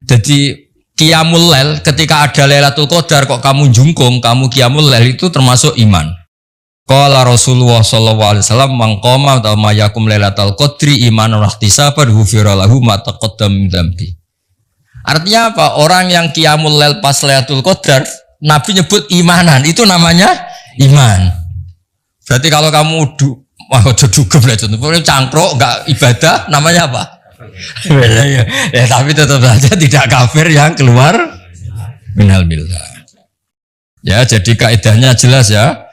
Jadi qiyamul lail, ketika ada Lailatul Qadar kok kamu jungkung, kamu qiyamul lail itu termasuk iman. Qala Rasulullah sallallahu alaihi wasallam man qama wa ma yakum lailatul qadri imanan wa ihtisaban ghufira lahu ma taqaddama min dzambi. Artinya apa? Orang yang qiyamul lail pas Lailatul Qadar, Nabi nyebut imanan, itu namanya iman. Berarti kalau kamu dugem lah contohnya cangkruk enggak ibadah, namanya apa? Ya, tapi tetap saja tidak kafir yang keluar minal millah. Ya, jadi kaidahnya jelas ya.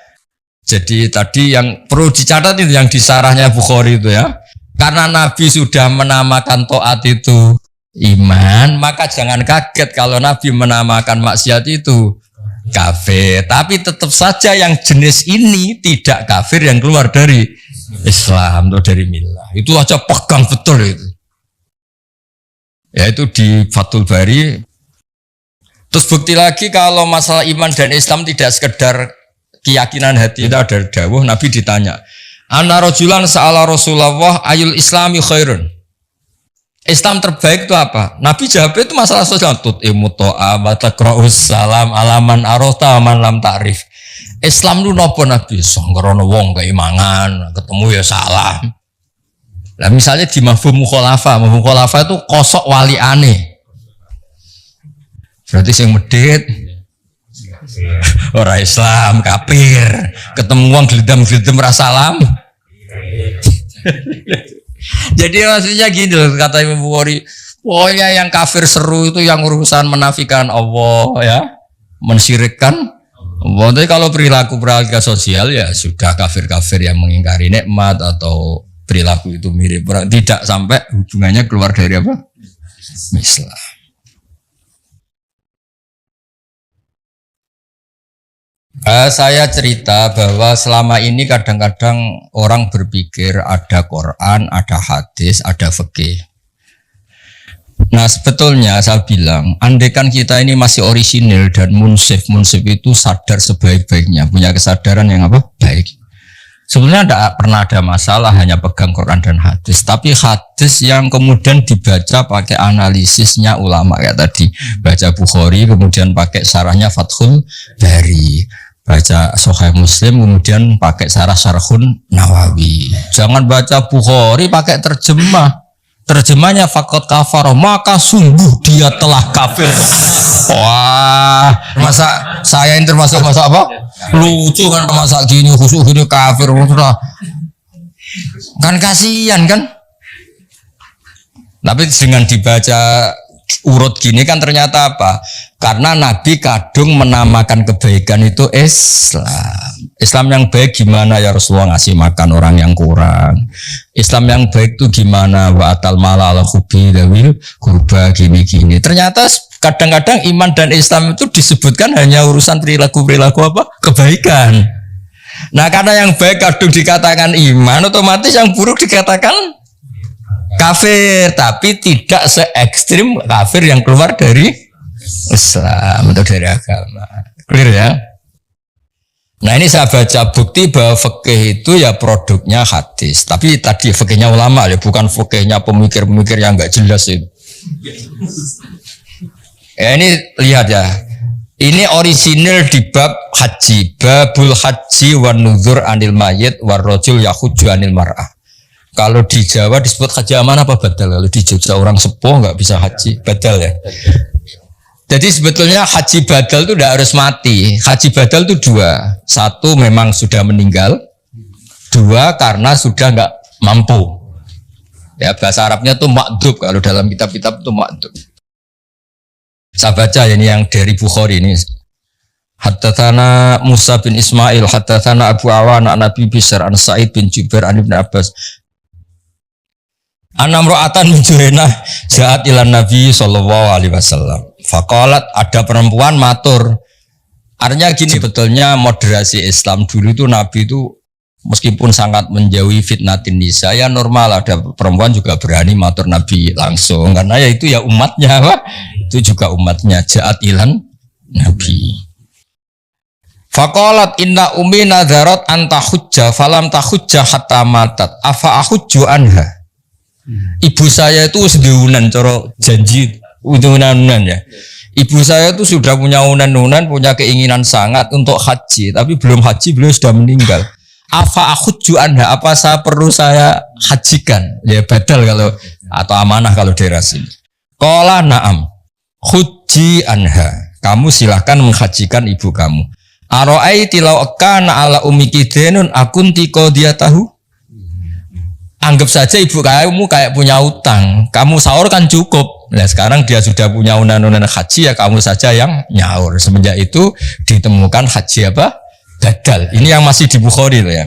Jadi tadi yang perlu dicatat itu yang di sarahnya Bukhari itu ya. Karena Nabi sudah menamakan taat itu iman, maka jangan kaget kalau Nabi menamakan maksiat itu kafir. Tapi tetap saja yang jenis ini tidak kafir yang keluar dari Islam atau dari millah. Itu aja pegang betul itu. Ya itu di Fathul Bari. Terus bukti lagi kalau masalah iman dan Islam tidak sekedar keyakinan hati. Itu ada dawuh Nabi ditanya, Anna rajulan sa'ala Rasulullah ayul islami khairun. Islam terbaik itu apa? Nabi jawab itu masalah sosial. Tut'imu to'a wa takra'us salam alaman arota man lam ta'rif. Islam itu nopo Nabi? Sanggerono wong keimangan, ketemu ya salam. Nah misalnya di mafhum mukhalafah itu kosok wali aneh. Berarti yang medit orang Islam kafir, ketemu wong gelendam-gelendam ra salam. Jadi maksudnya gini loh kata Imam Bukhari, pokoknya yang kafir seru itu yang urusan menafikan Allah ya, mensyirikkan Allah. Tapi kalau perilaku sosial ya sudah kafir-kafir yang mengingkari nikmat atau perilaku itu mirip, tidak sampai hubungannya keluar dari apa? Islam. Saya cerita bahwa selama ini kadang-kadang orang berpikir ada Quran, ada hadis, ada fikih. Nah sebetulnya saya bilang, andaikan kita ini masih orisinil dan munsif itu sadar sebaik-baiknya, punya kesadaran yang apa? Baik. Sebenarnya tidak pernah ada masalah hanya pegang Quran dan hadis, tapi hadis yang kemudian dibaca pakai analisisnya ulama kayak tadi, baca Bukhari kemudian pakai sarahnya Fathul Bari, baca Sahih Muslim kemudian pakai sarah Syarhun Nawawi. Jangan baca Bukhari pakai terjemahnya faqad kafar, maka sungguh dia telah kafir. Wah, masa saya ini termasuk masa apa? Lucu kan masa gini khusus gini kafir kan kasihan kan. Tapi dengan dibaca urut gini kan ternyata apa? Karena Nabi kadung menamakan kebaikan itu Islam. Islam yang baik gimana ya Rasulullah, ngasih makan orang yang kurang. Islam yang baik itu gimana, wa atal mala ala hubi dawil kurba gini-gini. Ternyata kadang-kadang iman dan Islam itu disebutkan hanya urusan perilaku-perilaku apa? Kebaikan. Nah karena yang baik kadung dikatakan iman, otomatis yang buruk dikatakan kafir. Tapi tidak se ekstrim kafir yang keluar dari Islam atau dari agama. Clear ya? Nah ini saya baca bukti bahwa fikih itu ya produknya hadis. Tapi tadi fikihnya ulama ya, bukan fikihnya pemikir-pemikir yang enggak jelas itu. Ya ini lihat ya. Ini orisinil di bab haji, babul haji wan nuzur anil mayit war rajul yahujju anil mar'ah. Kalau di Jawa disebut haji aman apa badal? Kalau di Jogja orang sepuh nggak bisa haji badal ya. Jadi sebetulnya haji badal itu tidak harus mati. Haji badal itu dua. Satu memang sudah meninggal. Dua karena sudah nggak mampu. Ya bahasa Arabnya itu makdub. Kalau dalam kitab-kitab itu makdub. Saya baca ini yang dari Bukhari ini. Haddatsana Musa bin Ismail, haddatsana Abu Awan an Nabi Bishr an Sa'id bin Jubair an Ibnu Abbas. Anamro'atan min Juhainah ja'at ilan Nabi sallallahu alaihi wasallam. Faqalat, ada perempuan matur. Artinya gini, sebetulnya moderasi Islam dulu itu Nabi itu meskipun sangat menjauhi fitnatin nisa, ya normal ada perempuan juga berani matur Nabi langsung karena ya itu ya umatnya apa? Itu juga umatnya ja'at ilan Nabi. Faqalat inna ummi nadharat anta hujjah falam tahujjah hatta matat afa ahujju anha. Ibu saya itu sedunan coro janji unan-unan ya. Ibu saya itu sudah punya unan-unan, punya keinginan sangat untuk haji, tapi belum haji, beliau sudah meninggal. Afa ahujju anha, apa saya hajikan? Ya badal kalau atau amanah kalau daerah sini. Qala na'am. Khuji anha. Kamu silahkan menghajikan ibu kamu. Aro'aiti law kana ala ummiki denun akunti qadiyatahu. Anggap saja ibu kamu kayak punya utang. Kamu sahur kan cukup. Nah sekarang dia sudah punya unan-unan haji, ya kamu saja yang nyaur. Semenjak itu ditemukan haji apa? Badal. Ini yang masih di Bukhari loh ya.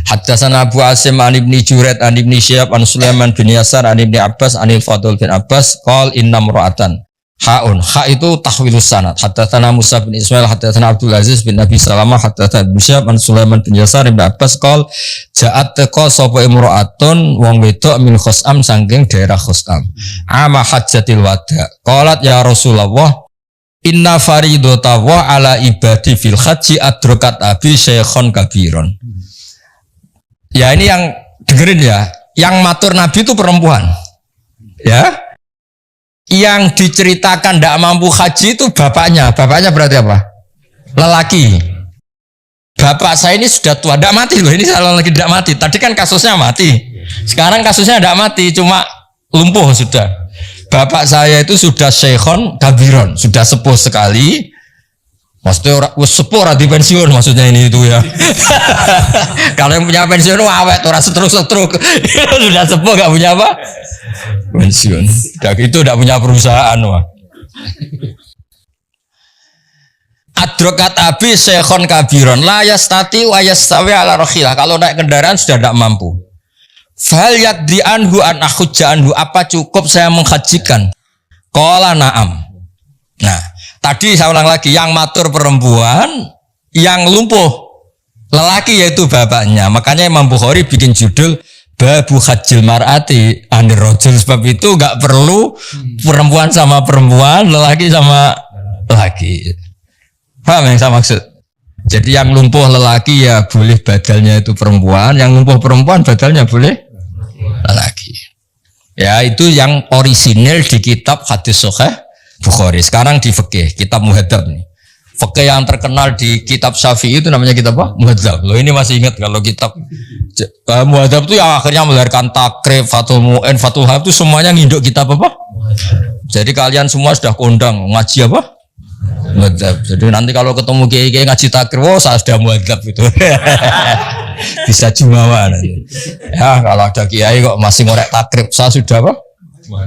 Haddatsana Abu Asim an Ibni Juret an Ibni Syihab an Sulaiman bin Yasar an Ibni Abbas anil Fadl bin Abbas qol inna mra'atan haun ha itu tahwilus sanad. Haddatsana Musa bin Ismail haddatsana Abdul Aziz bin Abi Salamah haddatsana Ibnu Syihab an Sulaiman bin Yasar bin Abbas qol ja'at taqa sapa imra'atun wong wedok min Khusam saking daerah Khusam ama hajjatil wada qalat ya Rasulullah inna faridata wa ala ibadi fil haji adrokat abi syekhon kabiron. Ya ini yang dengerin ya, yang matur Nabi itu perempuan, ya. Yang diceritakan tidak mampu haji itu bapaknya. Bapaknya berarti apa? Lelaki. Bapak saya ini sudah tua, tidak mati loh. Ini salah lagi tidak mati. Tadi kan kasusnya mati. Sekarang kasusnya tidak mati, cuma lumpuh sudah. Bapak saya itu sudah syekhon kabiron, sudah sepuh sekali. Maksudnya orang sepuh di pensiun maksudnya ini itu ya. Kalau yang punya pensiun awet orang setruk-setruk. Sudah sepuh gak punya apa? Pensiun. Itu tidak punya perusahaan wah. Adrokat abi syekhon kabiron la yastati wa yastawi ala rakhilah. Kalau naik kendaraan sudah tidak mampu. Fal yakdi anhu an akhujja anhu, apa cukup saya menghajikan? Qala na'am. Nah, tadi saya ulang lagi, yang matur perempuan, yang lumpuh lelaki yaitu bapaknya. Makanya Imam Bukhari bikin judul Babu Hajjil Mar'ati Anir Rajul, sebab itu enggak perlu perempuan sama perempuan, lelaki sama lelaki. Paham yang saya maksud? Jadi yang lumpuh lelaki ya boleh badalnya itu perempuan, yang lumpuh perempuan badalnya boleh lelaki. Ya itu yang orisinil di kitab hadis sahih Bukhari. Sekarang di fikih, kitab Muhadzab nih. Fikih yang terkenal di kitab Syafi'i itu namanya kitab apa? Muhadzab. Loh ini masih ingat kalau kitab Muhadzab itu yang akhirnya melahirkan Takrib, Fathul Mu'in, Fathul Wahhab itu semuanya nginduk kitab apa? Jadi kalian semua sudah kondang ngaji apa? Muhadzab. Jadi nanti kalau ketemu kiai-kiai ngaji Takrib, oh saya sudah Muhadzab itu. Bisa jumawa nanti. Ya kalau ada kiai kok masih ngorek Takrib, saya sudah apa?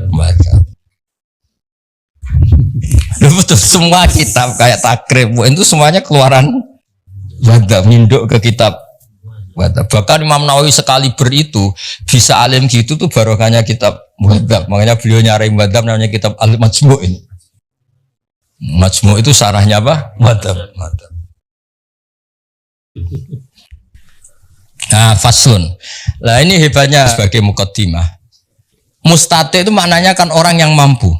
Muhadzab. Betul, semua kitab kayak Takrib itu semuanya keluaran Muhadzab, nginduk ke kitab Muhadzab. Bahkan Imam Nawawi sekali itu bisa alim gitu tuh barokahnya kitab Muhadzab. Makanya beliau nyari Muhadzab namanya kitab Al-Majmu' ini. Majmu' itu sarahnya apa? Muhadzab. Nah, faslun. Lah ini hebatnya sebagai muqaddimah. Mustati itu maknanya kan orang yang mampu.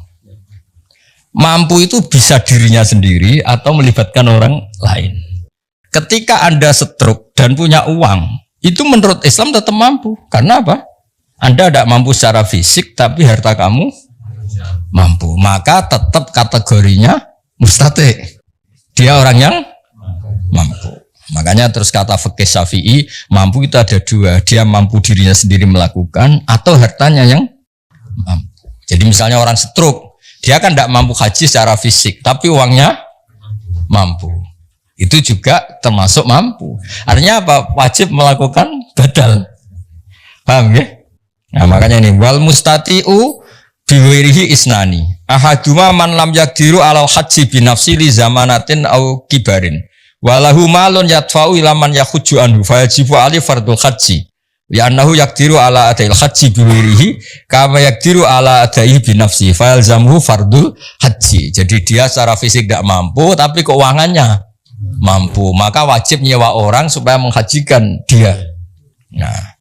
Mampu itu bisa dirinya sendiri atau melibatkan orang lain. Ketika Anda stroke dan punya uang, itu menurut Islam tetap mampu. Karena apa? Anda tidak mampu secara fisik, tapi harta kamu mampu. Maka tetap kategorinya mustati. Dia orang yang mampu. Makanya terus kata fikih Syafi'i, mampu itu ada dua. Dia mampu dirinya sendiri melakukan atau hartanya yang mampu. Jadi misalnya orang stroke, dia kan tidak mampu haji secara fisik, tapi uangnya mampu. Itu juga termasuk mampu. Artinya apa? Wajib melakukan badal. Paham ya? Nah makanya ini wal mustati'u biwirihi isnani. Ahaduma man lam yakdiru alal haji binafsi li zamanatin au kibarin. Walahu malun yadfa'u ila man yakhujju anhu fayajibu ali fardul haji. Ya annahu yakdiru ala adail haji biwirihi kama yakdiru ala adaihi binafsi fayalzamhu fardul haji. Jadi dia secara fisik tidak mampu tapi keuangannya mampu, maka wajib nyewa orang supaya menghajikan dia. Nah,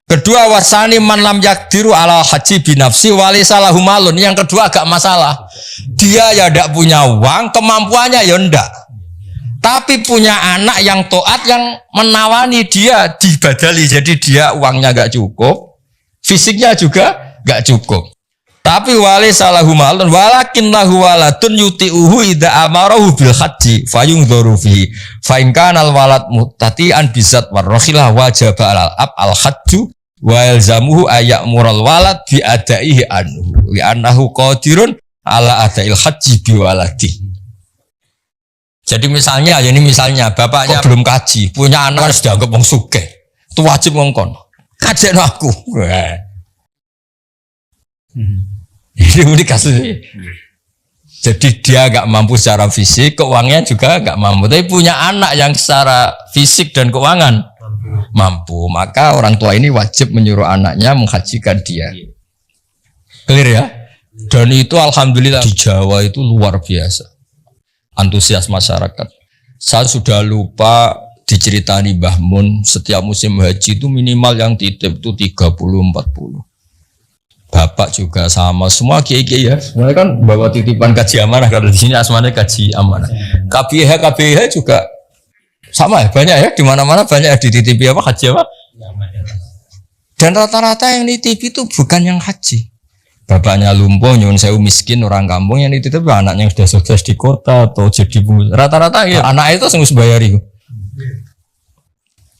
kedua wasani man lam yakdiru ala haji binafsi walisa lahu malun. Yang kedua agak masalah, dia ya tidak punya uang, kemampuannya ya ndak, tapi punya anak yang taat yang menawani dia dibadali. Jadi dia uangnya gak cukup, fisiknya juga gak cukup. Tapi wali salahu malun walakin lahu waladun yuti'uhu idza amarahu bil haji fayungdharu fi fa in kana al walad muttati'an bizat warrakhilah wajaba al hajju wa yalzamuhu ayyamural walad bi adaihi anhu li annahu qadirun ala adail haji biwaladi. Jadi misalnya, ya ini misalnya bapaknya belum kaji, punya anak sudah anggap wong sugih, itu wajib ngongkon. Kajekno aku. Ini kasusnya. Jadi dia nggak mampu secara fisik, keuangannya juga nggak mampu. Tapi punya anak yang secara fisik dan keuangan mampu. Maka orang tua ini wajib menyuruh anaknya menghajikan dia. Clear ya? Dan itu alhamdulillah di Jawa itu luar biasa. Antusias masyarakat. Saya sudah lupa diceritani Mbah Mun, setiap musim haji itu minimal yang titip itu 30-40. Bapak juga sama, semua kiai-kiai ya. Semuanya kan bawa titipan kaji amanah. Kalau di sini asmanya kaji amanah. KBH juga sama ya, banyak ya. Di mana-mana banyak ya dititipi apa haji apa. Dan rata-rata yang nitipi itu bukan yang haji. Bapaknya lumpuh, nyuwun sewu miskin orang kampung yang nitip anaknya yang sudah sukses di kota atau jadi pengusaha. Rata-rata ya anak itu harus bayari.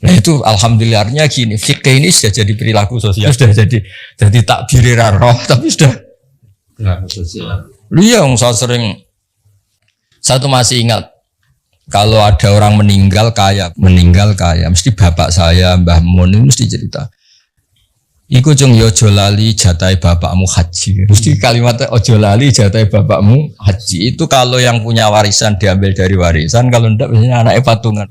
Nah itu alhamdulillahnya gini, fikih ini sudah jadi perilaku sosial, sudah jadi takbir roh, tapi sudah perilaku sosial. Iya, saya tuh masih ingat kalau ada orang meninggal kaya, mesti bapak saya Mbah Mun ini mesti cerita. Iku cung yo ojo lali jatai bapakmu haji. Mesti kalimatnya ojo lali jatai bapakmu haji. Itu kalau yang punya warisan diambil dari warisan, kalau enggak biasanya anaknya patungan.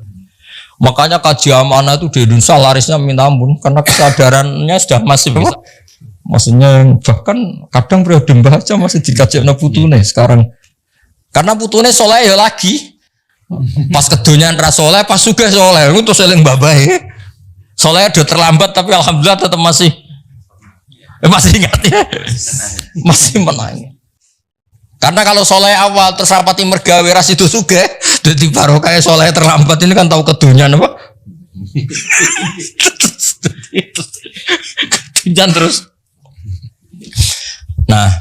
Makanya kaji amanah itu di Indonesia larisnya minta ampun karena kesadarannya sudah masif. Maksudnya bahkan kadang periode mbah aja masih dikaji putune sekarang. Karena putune soleh ya lagi. Pas kedonyan ra soleh, pas sugih soleh, itu seling babahe. Soleh udah terlambat tapi alhamdulillah tetap masih ingat ya. Masih menang. Karena kalau soleh awal terus rapati mergawe ras itu sugih, jadi baru kayak soleh terlambat ini kan tahu kedonyan apa? Kedonyan terus. Nah,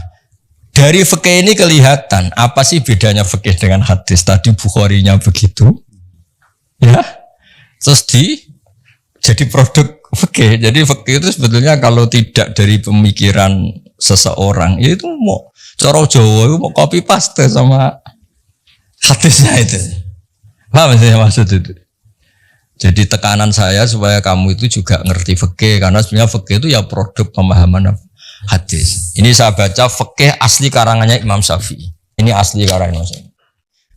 dari fikih ini kelihatan apa sih bedanya fikih dengan hadis. Tadi Bukharinya begitu, ya. Terus jadi produk fikih. Jadi fikih itu sebetulnya kalau tidak dari pemikiran seseorang, ya itu mau cara Jawa itu mau copy paste sama hadisnya itu. Paham saya maksud itu? Jadi tekanan saya supaya kamu itu juga ngerti fikih, karena sebenarnya fikih itu ya produk pemahaman hadis. Ini saya baca fikih asli karangannya Imam Syafi'i. Ini asli karangan Imam Syafi'i.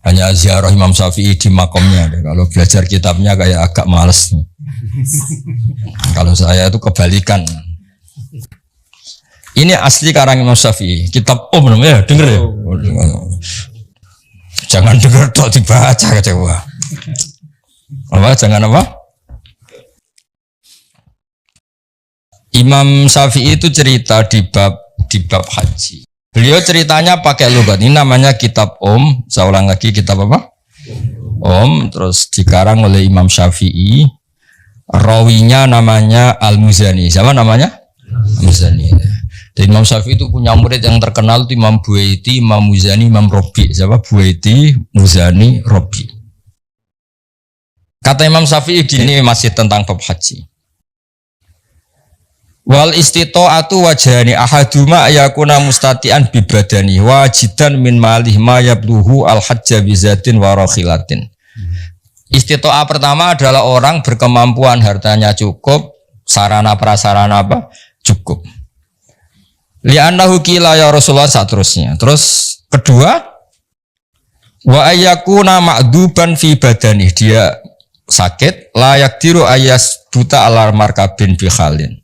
Hanya ziarah Imam Syafi'i di makomnya. Kalau belajar kitabnya kayak agak males. Kalau saya itu kebalikan. Ini asli karangan Imam Syafi'i. Kitab namanya, denger ya. Jangan denger tok dibaca kecewa. Apa? Jangan apa? Imam Syafi'i itu cerita di bab haji. Beliau ceritanya pakai lugat. Ini namanya kitab Saya ulang lagi, kitab apa? Terus dikarang oleh Imam Syafi'i. Rawinya namanya Al-Muzani. Siapa namanya? Al-Muzani. Dan Imam Syafi'i itu punya murid yang terkenal itu Imam Buaiti, Imam Muzani, Imam Robi. Siapa? Buaiti, Muzani, Robi. Kata Imam Syafi'i gini, masih tentang bab haji. Wal istita'atu wajhani ahaduma ayakuna mustati'an bibadani wajidan min malih ma yabluhu al hajja bizatin wa rakhilatin. Istita'ah pertama adalah orang berkemampuan hartanya cukup, sarana prasarana apa? Cukup. Li'annahu qila ya Rasulullah seterusnya. Terus kedua, wa ayyakuna ma'duban fi badani, dia sakit, la yaqdiru ayas buta ala markabin bi khalin.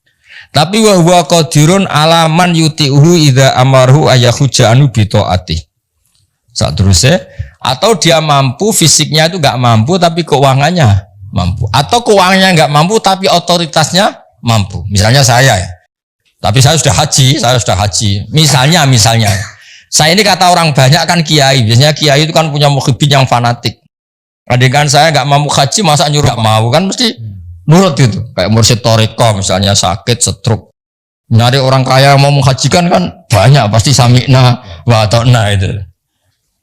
Tapi wa huwa qadirun ala man yuti'uhu idza amarhu ayahuja anu bi taati. Seterusnya, atau dia mampu fisiknya itu enggak mampu tapi keuangannya mampu. Atau keuangannya enggak mampu tapi otoritasnya mampu. Misalnya saya ya. Tapi saya sudah haji. Misalnya, saya ini kata orang banyak kan kiai. Biasanya kiai itu kan punya mukhibin yang fanatik. Adegan saya nggak mampu haji, masa nyuruh mau kan mesti nurut gitu. Kayak mursyid toriko misalnya sakit, stroke. Nyari orang kaya yang mau menghajikan kan banyak, pasti sami'na wa ta'na itu.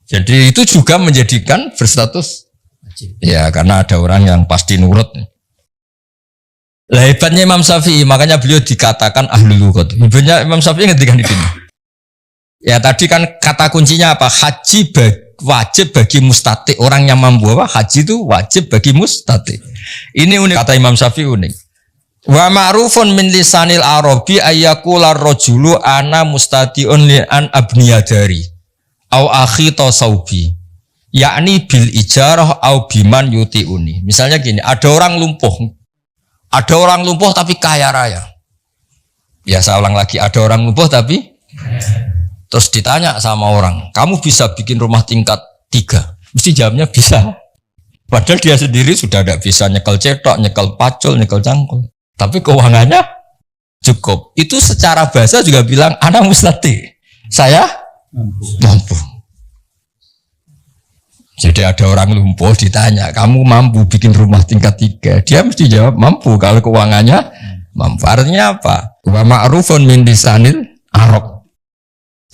Jadi itu juga menjadikan berstatus ya karena ada orang yang pasti nurut. Lah hebatnya Imam Syafi'i, makanya beliau dikatakan ahlul lughah. Hebatnya Imam Syafi'i ngendikan ini. Ya tadi kan kata kuncinya apa? Haji wajib bagi mustati. Orang yang mampu apa? Haji itu wajib bagi mustati. Ini unik kata Imam Syafi'i unik. Wa ma'rufun min lisanil arabi ayyakula rajulu ana mustatiun li an abniyadari au akhi tasawbi. Yakni bil ijarah au biman yutiuni. Misalnya gini, ada orang lumpuh tapi kaya raya. Ya saya ulang lagi, ada orang lumpuh tapi terus ditanya sama orang, kamu bisa bikin rumah tingkat 3? Mesti jawabnya bisa. Padahal dia sendiri sudah tidak bisa nyekel cetok, nyekel pacul, nyekel cangkul. Tapi keuangannya cukup. Itu secara bahasa juga bilang, ana mustati. Saya mampu. Jadi ada orang lumpuh ditanya, kamu mampu bikin rumah tingkat 3? Dia mesti jawab mampu kalau keuangannya mampu. Artinya apa? Wa ma'rufun min lisanil arab.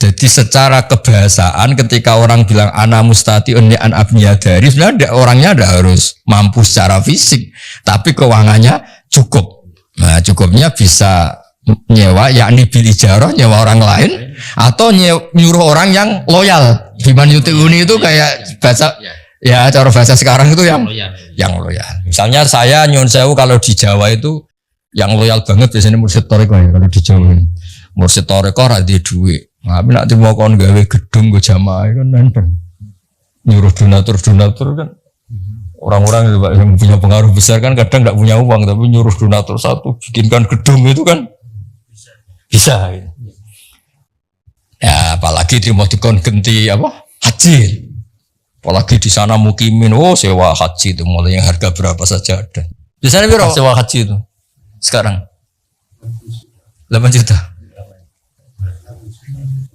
Jadi secara kebahasaan ketika orang bilang ana mustatiun li an abniyadari, sebenarnya orangnya tidak harus mampu secara fisik, tapi keuangannya cukup. Nah, cukupnya bisa nyewa, yakni bil ijarah, nyewa orang lain, atau nyuruh orang yang loyal. Biman yutiuni itu kayak bahasa, ya cara bahasa sekarang itu yang loyal. Misalnya saya nyun sewu kalau di Jawa itu yang loyal banget biasanya mursyid toreko ya, kalau di Jawa. Mursyid toreko ora duwe duit. Tapi nak mau kon gawe gedung go jamaah kan nenten. Nyuruh donatur kan. Orang-orang yang punya pengaruh besar kan kadang tidak punya uang tapi nyuruh donatur satu bikinkan gedung itu kan bisa. Ya apalagi terima dikon genti apa? Haji. Apalagi di sana mukimin, sewa haji itu mulai yang harga berapa saja ada. Di sana berapa sewa haji itu? Sekarang 8 juta.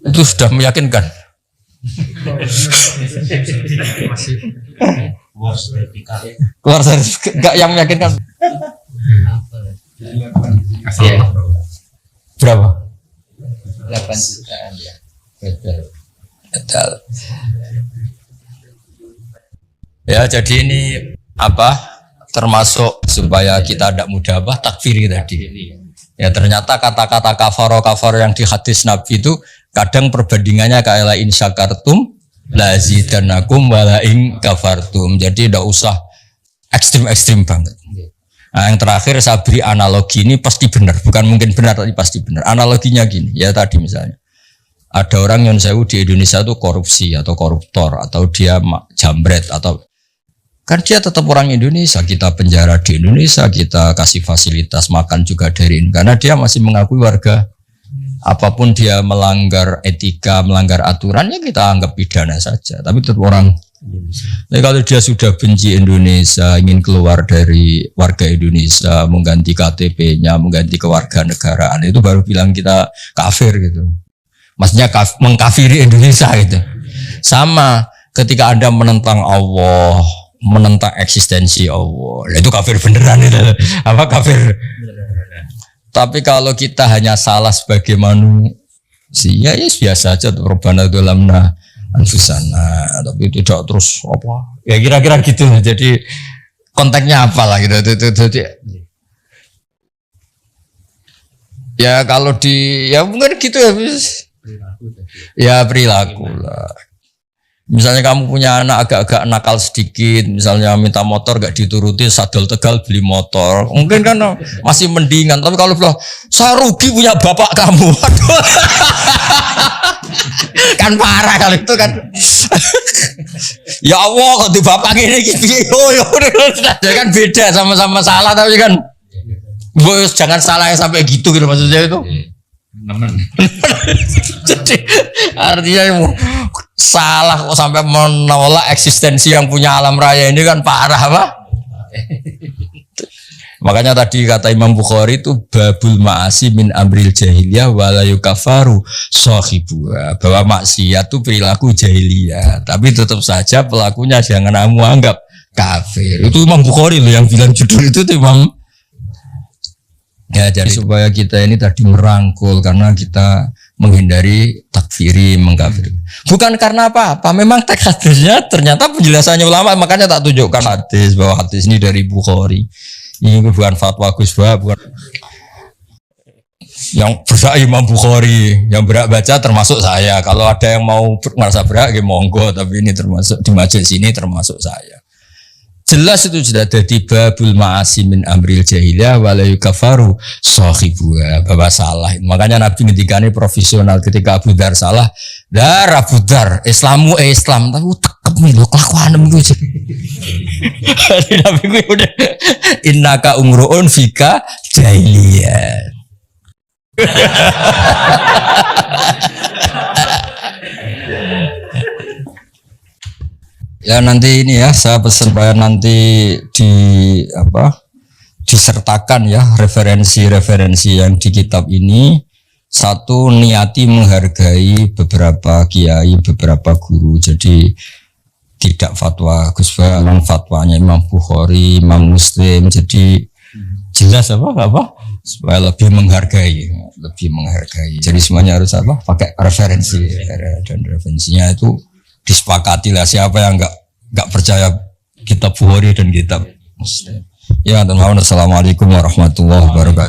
Itu sudah meyakinkan. Keluar sertifikat enggak yang meyakinkan. Berapa? 8 jutaan ya. Betul. Ya jadi ini apa? Termasuk supaya kita tidak mudah takfiri tadi. Ya ternyata kata-kata kafar yang di hadis Nabi itu kadang perbandingannya kayak la in syakartum lazidanakum wala in kafartum. Jadi tidak usah ekstrim banget. Nah, yang terakhir saya beri analogi ini pasti benar, bukan mungkin benar tapi pasti benar. Analoginya gini, ya tadi misalnya ada orang yang sewu di Indonesia itu korupsi atau koruptor atau dia jambret atau kan dia tetap orang Indonesia, kita penjara di Indonesia, kita kasih fasilitas makan juga dari ini karena dia masih mengakui warga. Apapun dia melanggar etika, melanggar aturannya kita anggap pidana saja. Tapi tetap orang Indonesia. Tapi kalau dia sudah benci Indonesia, ingin keluar dari warga Indonesia, mengganti KTP-nya, mengganti kewarganegaraan, itu baru bilang kita kafir gitu. Maksudnya mengkafiri Indonesia gitu. Sama ketika Anda menentang Allah, menentang eksistensi Allah, itu kafir beneran itu. Apa kafir? Tapi kalau kita hanya salah sebagai manusia, ya biasa aja. Rabbana dzalamna anfusana, tapi tidak terus apa? Ya kira-kira gitu. Jadi konteksnya apa lah gitu. Ya kalau ya mungkin gitu ya. Ya perilaku lah. Misalnya kamu punya anak agak-agak nakal sedikit, misalnya minta motor gak dituruti, sadol Tegal beli motor, mungkin kan masih mendingan. Tapi kalau bilang saya rugi punya bapak kamu, aduh, kan parah kalau itu kan. Ya Allah, kalau di bapak ini gitu, ya kan beda, sama-sama salah tapi kan, bos jangan salah sampai gitu maksudnya itu. Jadi artinya salah kok sampai menolak eksistensi yang punya alam raya ini kan parah apa? Makanya tadi kata Imam Bukhari itu babul ma'asi min amril jahiliyah wala yukafaru sahibu, bahwa maksiat itu perilaku jahiliyah tapi tetap saja pelakunya jangan kamu anggap kafir. Itu Imam Bukhari loh yang bilang judul itu tuh Imam. Ya jadi supaya kita ini tadi merangkul karena kita menghindari takfiri, mengkafiri. Bukan karena apa-apa, memang teks hadisnya ternyata penjelasannya ulama, makanya tak tunjukkan hadis bahwa hadis ini dari Bukhari. Ini bukan fatwa Gus Bah, bukan. Yang berhak Imam Bukhari, yang berhak baca termasuk saya. Kalau ada yang mau merasa berhak, ya monggo. Tapi ini termasuk di majelis ini termasuk saya. Jelas itu sudah ada babul ma'asi min amril jahiliyah wala yukafaru sahibuha, bahwa salah. Makanya Nabi ngendikane profesional ketika Abu Dar salah, dar Abu Dar, Islamu Islam, tapi tekep nih lho kelakuanem kuwi. Nabi kuwi udah innaka umruun fika jahiliyah. Ya nanti ini ya saya pesan supaya nanti disertakan ya referensi-referensi yang di kitab ini. Satu, niati menghargai beberapa kiai, beberapa guru. Jadi tidak fatwa Gus Balang, fatwanya Imam Bukhari, Imam Muslim. Jadi jelas apa supaya lebih menghargai. Jadi semuanya harus pakai referensi, dan referensinya itu disepakati lah, siapa yang enggak percaya kitab Bukhari dan kitab Muslim. Ya, dan assalamualaikum warahmatullahi wabarakatuh.